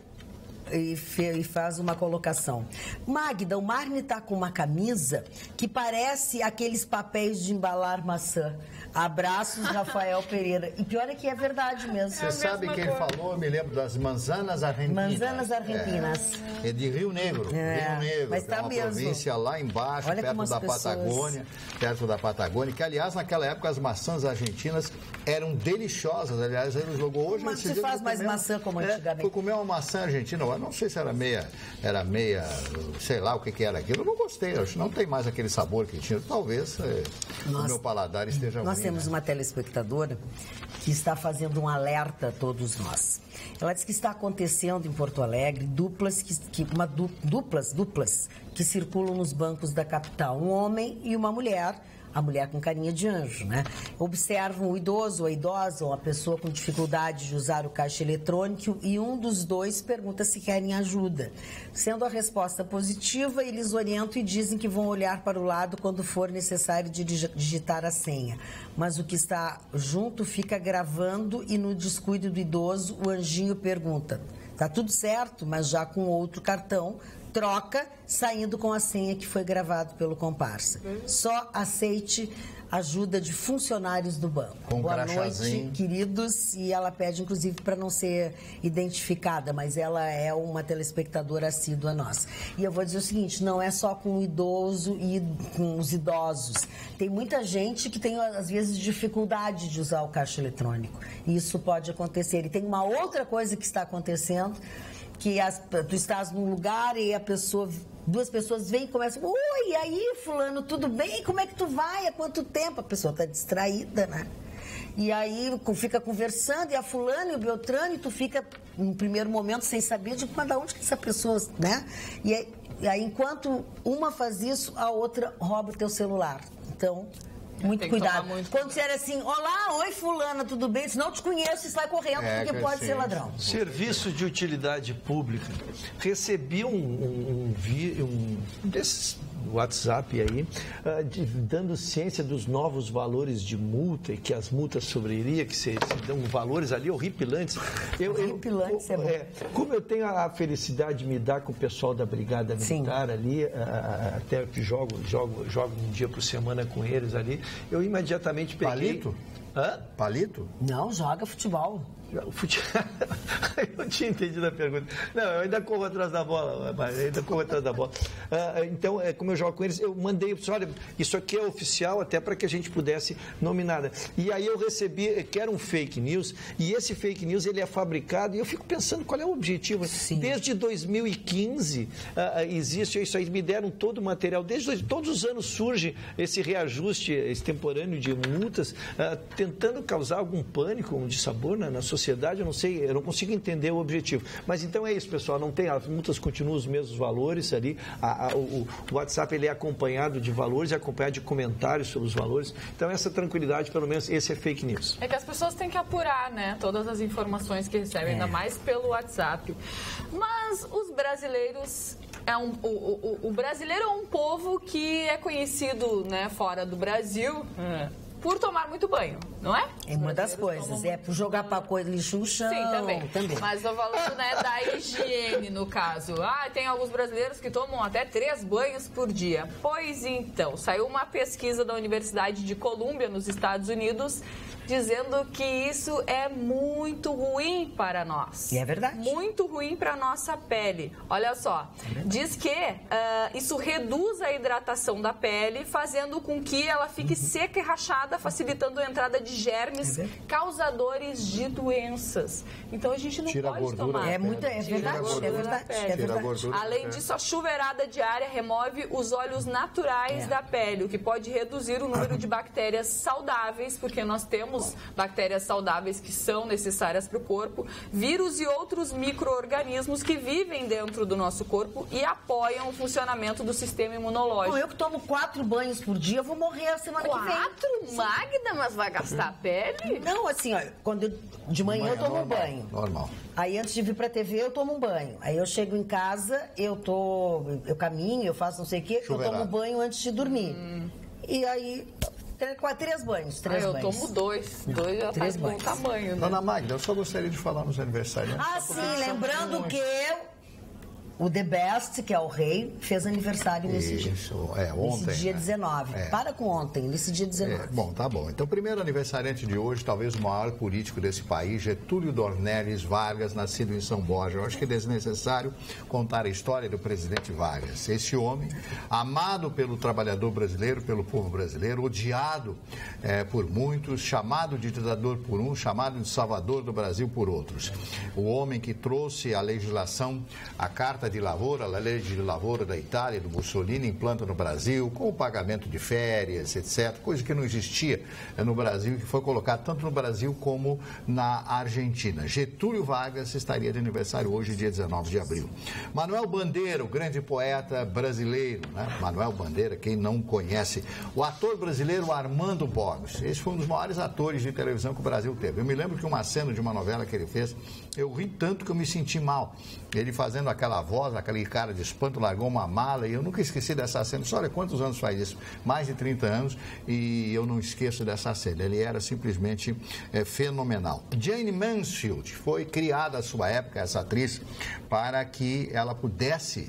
E faz uma colocação. Magda, o Marne está com uma camisa que parece aqueles papéis de embalar maçã. Abraços, Rafael Pereira. E pior é que é verdade mesmo. Você sabe quem falou? Eu me lembro das manzanas argentinas. Manzanas argentinas. É de Rio Negro. Rio Negro, mas tá é uma província lá embaixo, perto da Patagônia. Perto da Patagônia, que aliás, naquela época, as maçãs argentinas eram deliciosas. Aliás, ele jogou hoje. Mas se faz mais maçã como antigamente. Fui comer uma maçã argentina, eu não sei se era meia, sei lá o que era aquilo. Eu não gostei, acho que não tem mais aquele sabor que tinha. Talvez o meu paladar esteja ruim. Nós temos uma telespectadora que está fazendo um alerta a todos nós. Ela diz que está acontecendo em Porto Alegre duplas que circulam nos bancos da capital. Um homem e uma mulher A mulher com carinha de anjo, né? Observam o idoso ou a idosa ou a pessoa com dificuldade de usar o caixa eletrônico e um dos dois pergunta se querem ajuda. Sendo a resposta positiva, eles orientam e dizem que vão olhar para o lado quando for necessário digitar a senha. Mas o que está junto fica gravando e no descuido do idoso, o anjinho pergunta: tá tudo certo, mas já com outro cartão, troca, saindo com a senha que foi gravado pelo comparsa. Só aceite ajuda de funcionários do banco. Boa noite, queridos. E ela pede, inclusive, para não ser identificada, mas ela é uma telespectadora assídua nossa. E eu vou dizer o seguinte, não é só com o idoso e com os idosos. Tem muita gente que tem, às vezes, dificuldade de usar o caixa eletrônico. E isso pode acontecer. E tem uma outra coisa que está acontecendo, que tu estás num lugar e duas pessoas vêm e começam: oi, e aí, fulano, tudo bem? Como é que tu vai? Há quanto tempo? A pessoa está distraída, né? E aí fica conversando, e a fulano e o Beltrano, e tu fica, no primeiro momento, sem saber de onde que essa pessoa, né? E aí, enquanto uma faz isso, a outra rouba o teu celular. Então, muito cuidado. Quando disser assim: olá, oi fulana, tudo bem? Se não te conheço, você sai correndo, porque pode ser ladrão. Serviço de utilidade pública. Recebi um desses WhatsApp aí, dando ciência dos novos valores de multa, e que as multas sobrariam, que se dão valores ali horripilantes. Horripilantes é bom. Como eu tenho a felicidade de me dar com o pessoal da Brigada Militar ali, até que jogo um dia por semana com eles ali, eu imediatamente peguei... Palito? Hã? Palito? Não, joga futebol. Eu tinha entendido a pergunta. Não, eu ainda corro atrás da bola. Então, como eu jogo com eles, eu mandei, olha, isso aqui é oficial, até para que a gente pudesse nominar. E aí eu recebi, que era um fake news, e esse fake news ele é fabricado, e eu fico pensando qual é o objetivo. Sim. Desde 2015 existe isso aí, me deram todo o material. Todos os anos surge esse reajuste extemporâneo de multas, tentando causar algum pânico, um dissabor na sociedade. Eu não sei, eu não consigo entender o objetivo. Mas então é isso, pessoal, não tem, as multas continuam os mesmos valores ali, o WhatsApp ele é acompanhado de valores, é acompanhado de comentários sobre os valores. Então essa tranquilidade, pelo menos, esse é fake news. É que as pessoas têm que apurar, né, todas as informações que recebem, ainda mais pelo WhatsApp. Mas os brasileiros... O brasileiro é um povo que é conhecido, né, fora do Brasil... por tomar muito banho, não é? É uma das coisas, por jogar lixo no chão. Sim, também. Mas estou falando, né, da higiene, no caso. Tem alguns brasileiros que tomam até 3 banhos por dia. Pois então, saiu uma pesquisa da Universidade de Colômbia, nos Estados Unidos, dizendo que isso é muito ruim para nós. E é verdade. Muito ruim para a nossa pele. Olha só, diz que isso reduz a hidratação da pele, fazendo com que ela fique seca e rachada, facilitando a entrada de germes causadores de doenças. Então a gente não pode tomar. É verdade. Além disso, a chuveirada diária remove os óleos naturais da pele, o que pode reduzir o número de bactérias saudáveis, porque nós temos bactérias saudáveis que são necessárias para o corpo, vírus e outros micro-organismos que vivem dentro do nosso corpo e apoiam o funcionamento do sistema imunológico. Eu que tomo 4 banhos por dia, eu vou morrer a semana que vem. 4, Magda? Mas vai gastar a pele? Não, assim, ó, de manhã eu tomo um banho. Normal. Aí antes de vir pra TV eu tomo um banho. Aí eu chego em casa, eu caminho, eu faço não sei o quê, eu tomo um banho antes de dormir. E aí... 3 banhos. Eu tomo 2. 2 já faz bom tamanho, né? Dona Magda, eu só gostaria de falar nos aniversários. Sim, lembrando que o The Best, que é o rei, fez aniversário nesse dia. Ontem. Nesse dia 19. Para com ontem, nesse dia 19. Bom, tá bom. Então, o primeiro aniversariante de hoje, talvez o maior político desse país, Getúlio Dornelles Vargas, nascido em São Borja. Eu acho que é desnecessário contar a história do presidente Vargas. Esse homem, amado pelo trabalhador brasileiro, pelo povo brasileiro, odiado por muitos, chamado de ditador por uns, chamado de salvador do Brasil por outros. O homem que trouxe a legislação, a Carta de lavoura, a lei de lavoura da Itália, do Mussolini, implanta no Brasil, com o pagamento de férias, etc., coisa que não existia no Brasil, que foi colocado tanto no Brasil como na Argentina. Getúlio Vargas estaria de aniversário hoje, dia 19 de abril. Manuel Bandeira, o grande poeta brasileiro, né? Manuel Bandeira, quem não conhece, o ator brasileiro Armando Borges. Esse foi um dos maiores atores de televisão que o Brasil teve. Eu me lembro que uma cena de uma novela que ele fez, eu ri tanto que eu me senti mal. Ele fazendo aquela voz, aquele cara de espanto, largou uma mala, e eu nunca esqueci dessa cena. Olha quantos anos faz isso? Mais de 30 anos, e eu não esqueço dessa cena. Ele era simplesmente fenomenal. Jane Mansfield foi criada à sua época, essa atriz, para que ela pudesse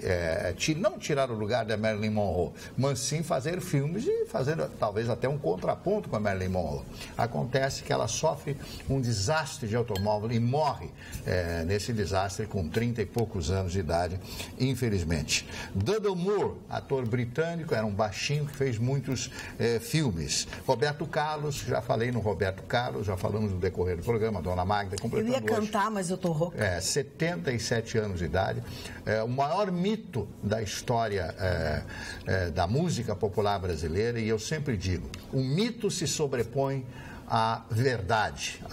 não tirar o lugar da Marilyn Monroe, mas sim fazer filmes e fazer talvez até um contraponto com a Marilyn Monroe. Acontece que ela sofre um desastre de automóvel e morre nesse desastre com 30 e poucos anos de idade, infelizmente. Dudley Moore, ator britânico, era um baixinho que fez muitos filmes. Roberto Carlos, já falei no Roberto Carlos, já falamos no decorrer do programa, Dona Magda, completando hoje. Eu ia cantar, mas eu tô rouca. 77 anos de idade. O maior mito da história da música popular brasileira, e eu sempre digo, o mito se sobrepõe à verdade.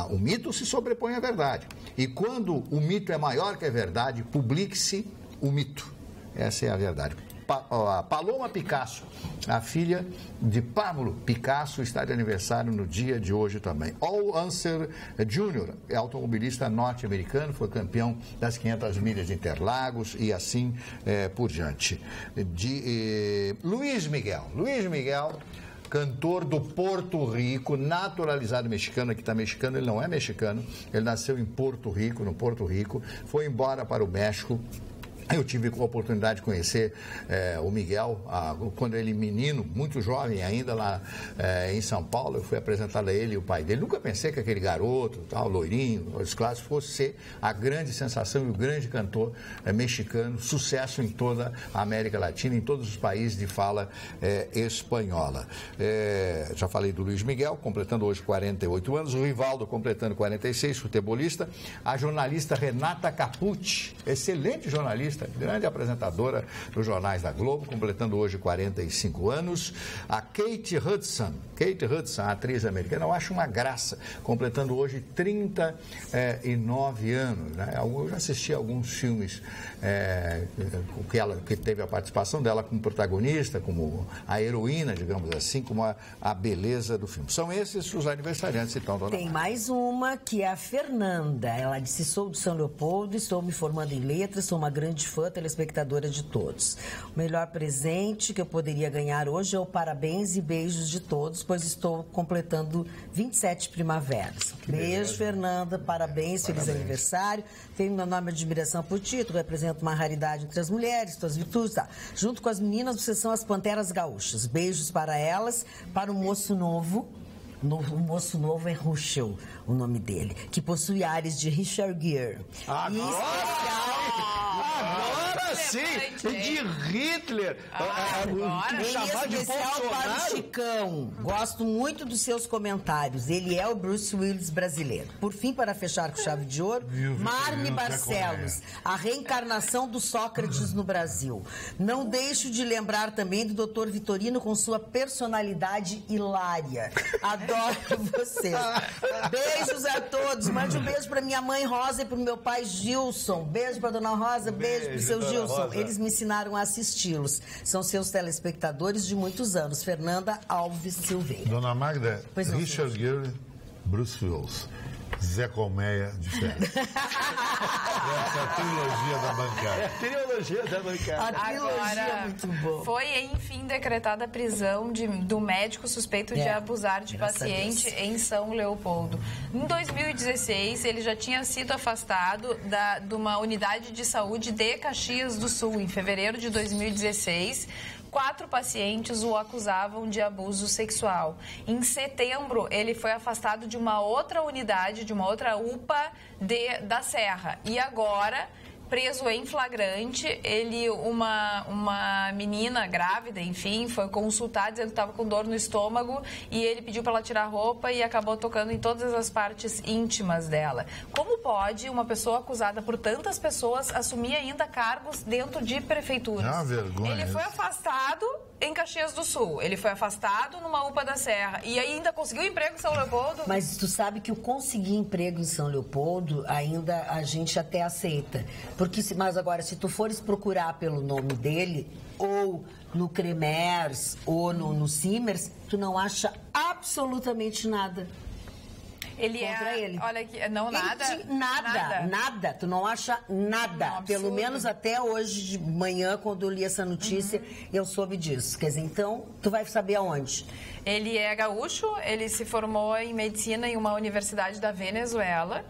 O mito se sobrepõe à verdade. E quando o mito é maior que a verdade, publique-se o mito. Essa é a verdade. Paloma Picasso, a filha de Pablo Picasso, está de aniversário no dia de hoje também. Al Unser Jr., é automobilista norte-americano, foi campeão das 500 milhas de Interlagos e assim por diante. Luiz Miguel, cantor do Porto Rico, naturalizado mexicano, aqui está mexicano, ele não é mexicano, ele nasceu em Porto Rico, no Porto Rico, foi embora para o México. Eu tive a oportunidade de conhecer o Miguel, quando ele menino, muito jovem ainda, lá em São Paulo. Eu fui apresentado a ele e o pai dele. Nunca pensei que aquele garoto, tal, loirinho, os clássicos, fosse ser a grande sensação e o grande cantor mexicano, sucesso em toda a América Latina, em todos os países de fala espanhola. Já falei do Luiz Miguel, completando hoje 48 anos, o Rivaldo completando 46, futebolista, a jornalista Renata Capucci, excelente jornalista, grande apresentadora dos jornais da Globo, completando hoje 45 anos. A Kate Hudson, a atriz americana, eu acho uma graça, completando hoje 39 anos. Né? Eu já assisti a alguns filmes que teve a participação dela como protagonista, como a heroína, digamos assim, como a beleza do filme. São esses os aniversariantes, então, dona Tem mais uma, que é a Fernanda. Ela disse: sou de São Leopoldo, estou me formando em letras, sou uma grande fã, telespectadora de todos. O melhor presente que eu poderia ganhar hoje é o parabéns e beijos de todos, pois estou completando 27 primaveras. Beijo, Fernanda, parabéns, feliz aniversário. Tenho meu nome de admiração por ti, tu representa uma raridade entre as mulheres, tuas virtudes, tá? Junto com as meninas, vocês são as Panteras Gaúchas. Beijos para elas, para o moço novo. O moço novo é Ruschel, o nome dele, que possui ares de Richard Gere. Agora sim! De Hitler! Em especial para o Chicão. Gosto muito dos seus comentários. Ele é o Bruce Willis brasileiro. Por fim, para fechar com chave de ouro, Marne Barcelos, a reencarnação do Sócrates no Brasil. Não deixo de lembrar também do Dr. Vitorino com sua personalidade hilária. Adoro vocês. Beijos a todos. Mande um beijo para minha mãe Rosa e para o meu pai Gilson. Beijo para dona Rosa, beijo para o seu Gilson. Rosa. Eles me ensinaram a assisti-los. São seus telespectadores de muitos anos. Fernanda Alves Silveira. Dona Magda, Richard Gere, Bruce Willis, Zé Colmeia de férias. Essa é a trilogia da bancada. Trilogia da bancada. A trilogia é muito boa. Foi, enfim, decretada a prisão do médico suspeito de abusar de paciente em São Leopoldo. Em 2016, ele já tinha sido afastado de uma unidade de saúde de Caxias do Sul. Em fevereiro de 2016, 4 pacientes o acusavam de abuso sexual. Em setembro, ele foi afastado de uma outra unidade, de uma outra UPA da Serra. E agora preso em flagrante. Uma menina grávida, enfim, foi consultar dizendo que estava com dor no estômago e ele pediu para ela tirar a roupa e acabou tocando em todas as partes íntimas dela. Como pode uma pessoa acusada por tantas pessoas assumir ainda cargos dentro de prefeituras? É uma vergonha. Ele foi afastado em Caxias do Sul, ele foi afastado numa UPA da Serra e ainda conseguiu emprego em São Leopoldo. Mas tu sabe que o conseguir emprego em São Leopoldo ainda a gente até aceita. Mas agora, se tu fores procurar pelo nome dele, ou no Cremers, ou no Simers, tu não acha absolutamente nada. Ele contra ele. Olha aqui, não, nada. Nada. Tu não acha nada. Não, pelo menos até hoje de manhã, quando eu li essa notícia, eu soube disso. Quer dizer, então, tu vai saber aonde? Ele é gaúcho, ele se formou em medicina em uma universidade da Venezuela.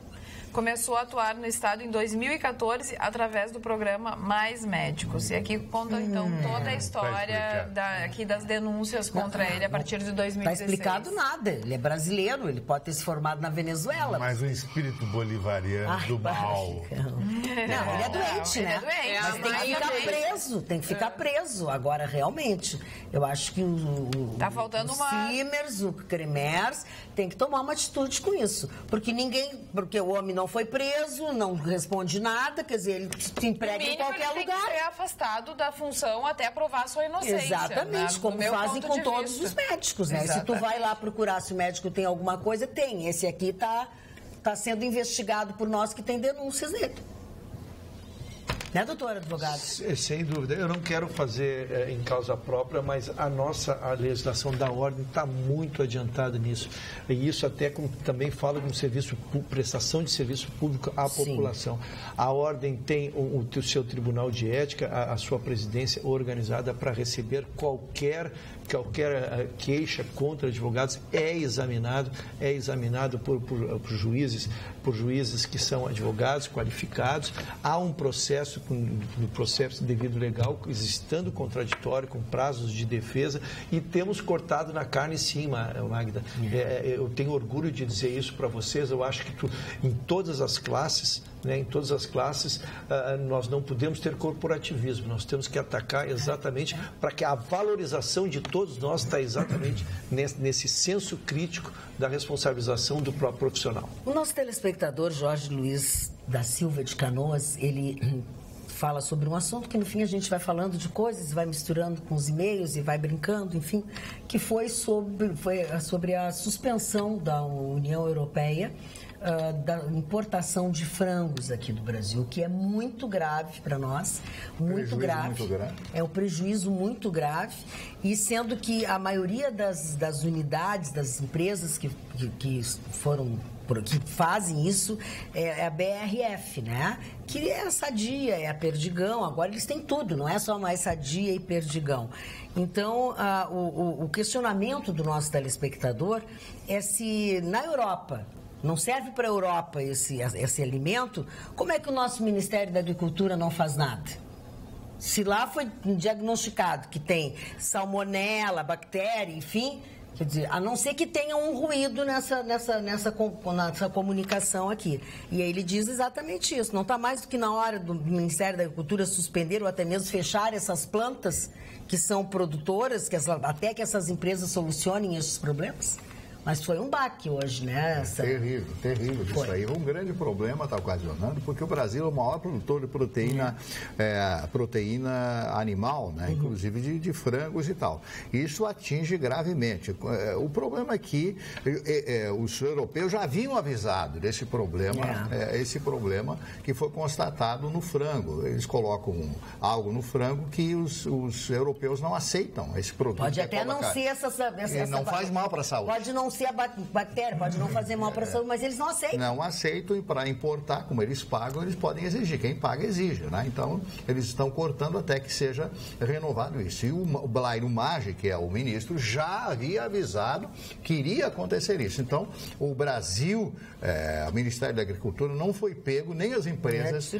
Começou a atuar no estado em 2014 através do programa Mais Médicos. E aqui conta, então, toda a história aqui das denúncias contra ele a partir de 2016. Está explicado nada. Ele é brasileiro, ele pode ter se formado na Venezuela. Mas um espírito bolivariano do mal. Não, ele é doente, né? Ele é doente. Mas tem que ficar preso. Tem que ficar preso. Agora, realmente, eu acho que tá faltando o Simers, o Cremers, tem que tomar uma atitude com isso. Porque o homem não foi preso, não responde nada, quer dizer, ele se emprega em qualquer lugar. Ele tem que ser afastado da função até provar sua inocência. Exatamente, né? como fazem com todos os médicos, né? Se tu vai lá procurar se o médico tem alguma coisa, tem. Esse aqui tá sendo investigado por nós que tem denúncias dele. Né, doutor advogado? Sem dúvida. Eu não quero fazer em causa própria, mas a legislação da ordem está muito adiantada nisso. E isso até também fala de prestação de serviço público à população. A ordem tem o seu tribunal de ética, a sua presidência organizada para receber qualquer queixa contra advogados é examinado por juízes que são advogados qualificados. Há um processo, no processo devido legal, existando contraditório, com prazos de defesa, e temos cortado na carne sim, Magda. Eu tenho orgulho de dizer isso para vocês. Eu acho que em todas as classes, nós não podemos ter corporativismo, nós temos que atacar exatamente para que a valorização de todos nós está exatamente nesse senso crítico da responsabilização do próprio profissional. O nosso telespectador Jorge Luiz da Silva de Canoas, ele fala sobre um assunto que no fim a gente vai falando de coisas, vai misturando com os e-mails e vai brincando, enfim, que foi sobre a suspensão da União Europeia da importação de frangos aqui do Brasil, que é muito grave para nós, muito grave. É um prejuízo muito grave, e sendo que a maioria das unidades, das empresas que fazem isso é a BRF, né? Que é a Sadia, é a Perdigão. Agora eles têm tudo, não é só mais Sadia e Perdigão. Então, o questionamento do nosso telespectador é se na Europa não serve para a Europa esse alimento, como é que o nosso Ministério da Agricultura não faz nada? Se lá foi diagnosticado que tem salmonela, bactéria, enfim, quer dizer, a não ser que tenha um ruído nessa comunicação aqui. E aí ele diz exatamente isso. Não está mais do que na hora do Ministério da Agricultura suspender ou até mesmo fechar essas plantas que são produtoras, até que essas empresas solucionem esses problemas? Mas foi um baque hoje, né? Terrível. Isso aí um grande problema está ocasionando, porque o Brasil é o maior produtor de proteína animal, né? Inclusive de frangos e tal. Isso atinge gravemente. O problema é que os europeus já haviam avisado desse problema, esse problema que foi constatado no frango. Eles colocam algo no frango que os europeus não aceitam, esse produto. Pode até não ser essa não faz mal para a saúde. Pode não ser a bactéria, pode não fazer mal para a saúde, mas eles não aceitam. Não aceitam, e para importar, como eles pagam, eles podem exigir. Quem paga exige, né? Então, eles estão cortando até que seja renovado isso. E o Blairo Maggi, que é o ministro, já havia avisado que iria acontecer isso. Então, o Brasil, o Ministério da Agricultura, não foi pego, nem as empresas,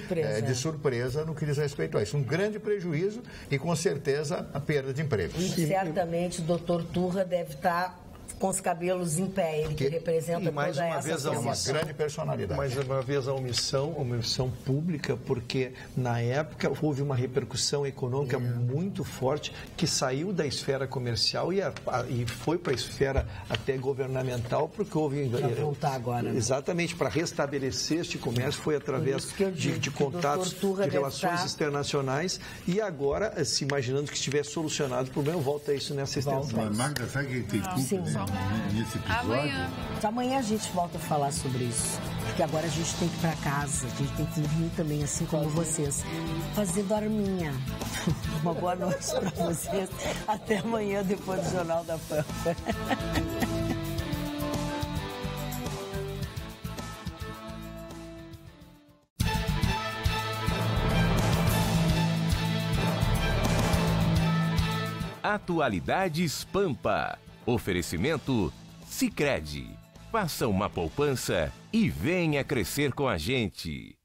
de surpresa no que diz respeito a isso. Um grande prejuízo e, com certeza, a perda de empregos. E certamente o doutor Turra deve estar com os cabelos em pé, ele que representa mais toda uma essa vez, É uma associação. grande personalidade. Mais uma vez, uma missão pública, porque na época houve uma repercussão econômica muito forte que saiu da esfera comercial e foi para a esfera até governamental, porque houve... Para voltar agora. Exatamente, para restabelecer este comércio foi através de contatos, de relações internacionais, e agora, se imaginando que estivesse solucionado o problema, volta isso nessa extensão. Mas Magda, sabe quem tem culpa nesse episódio? Amanhã a gente volta a falar sobre isso. Porque agora a gente tem que ir para casa, a gente tem que vir também, assim como vocês, fazer dorminha. Uma boa noite para vocês. Até amanhã, depois do Jornal da Pampa. Atualidades Pampa. Oferecimento Sicredi. Faça uma poupança e venha crescer com a gente.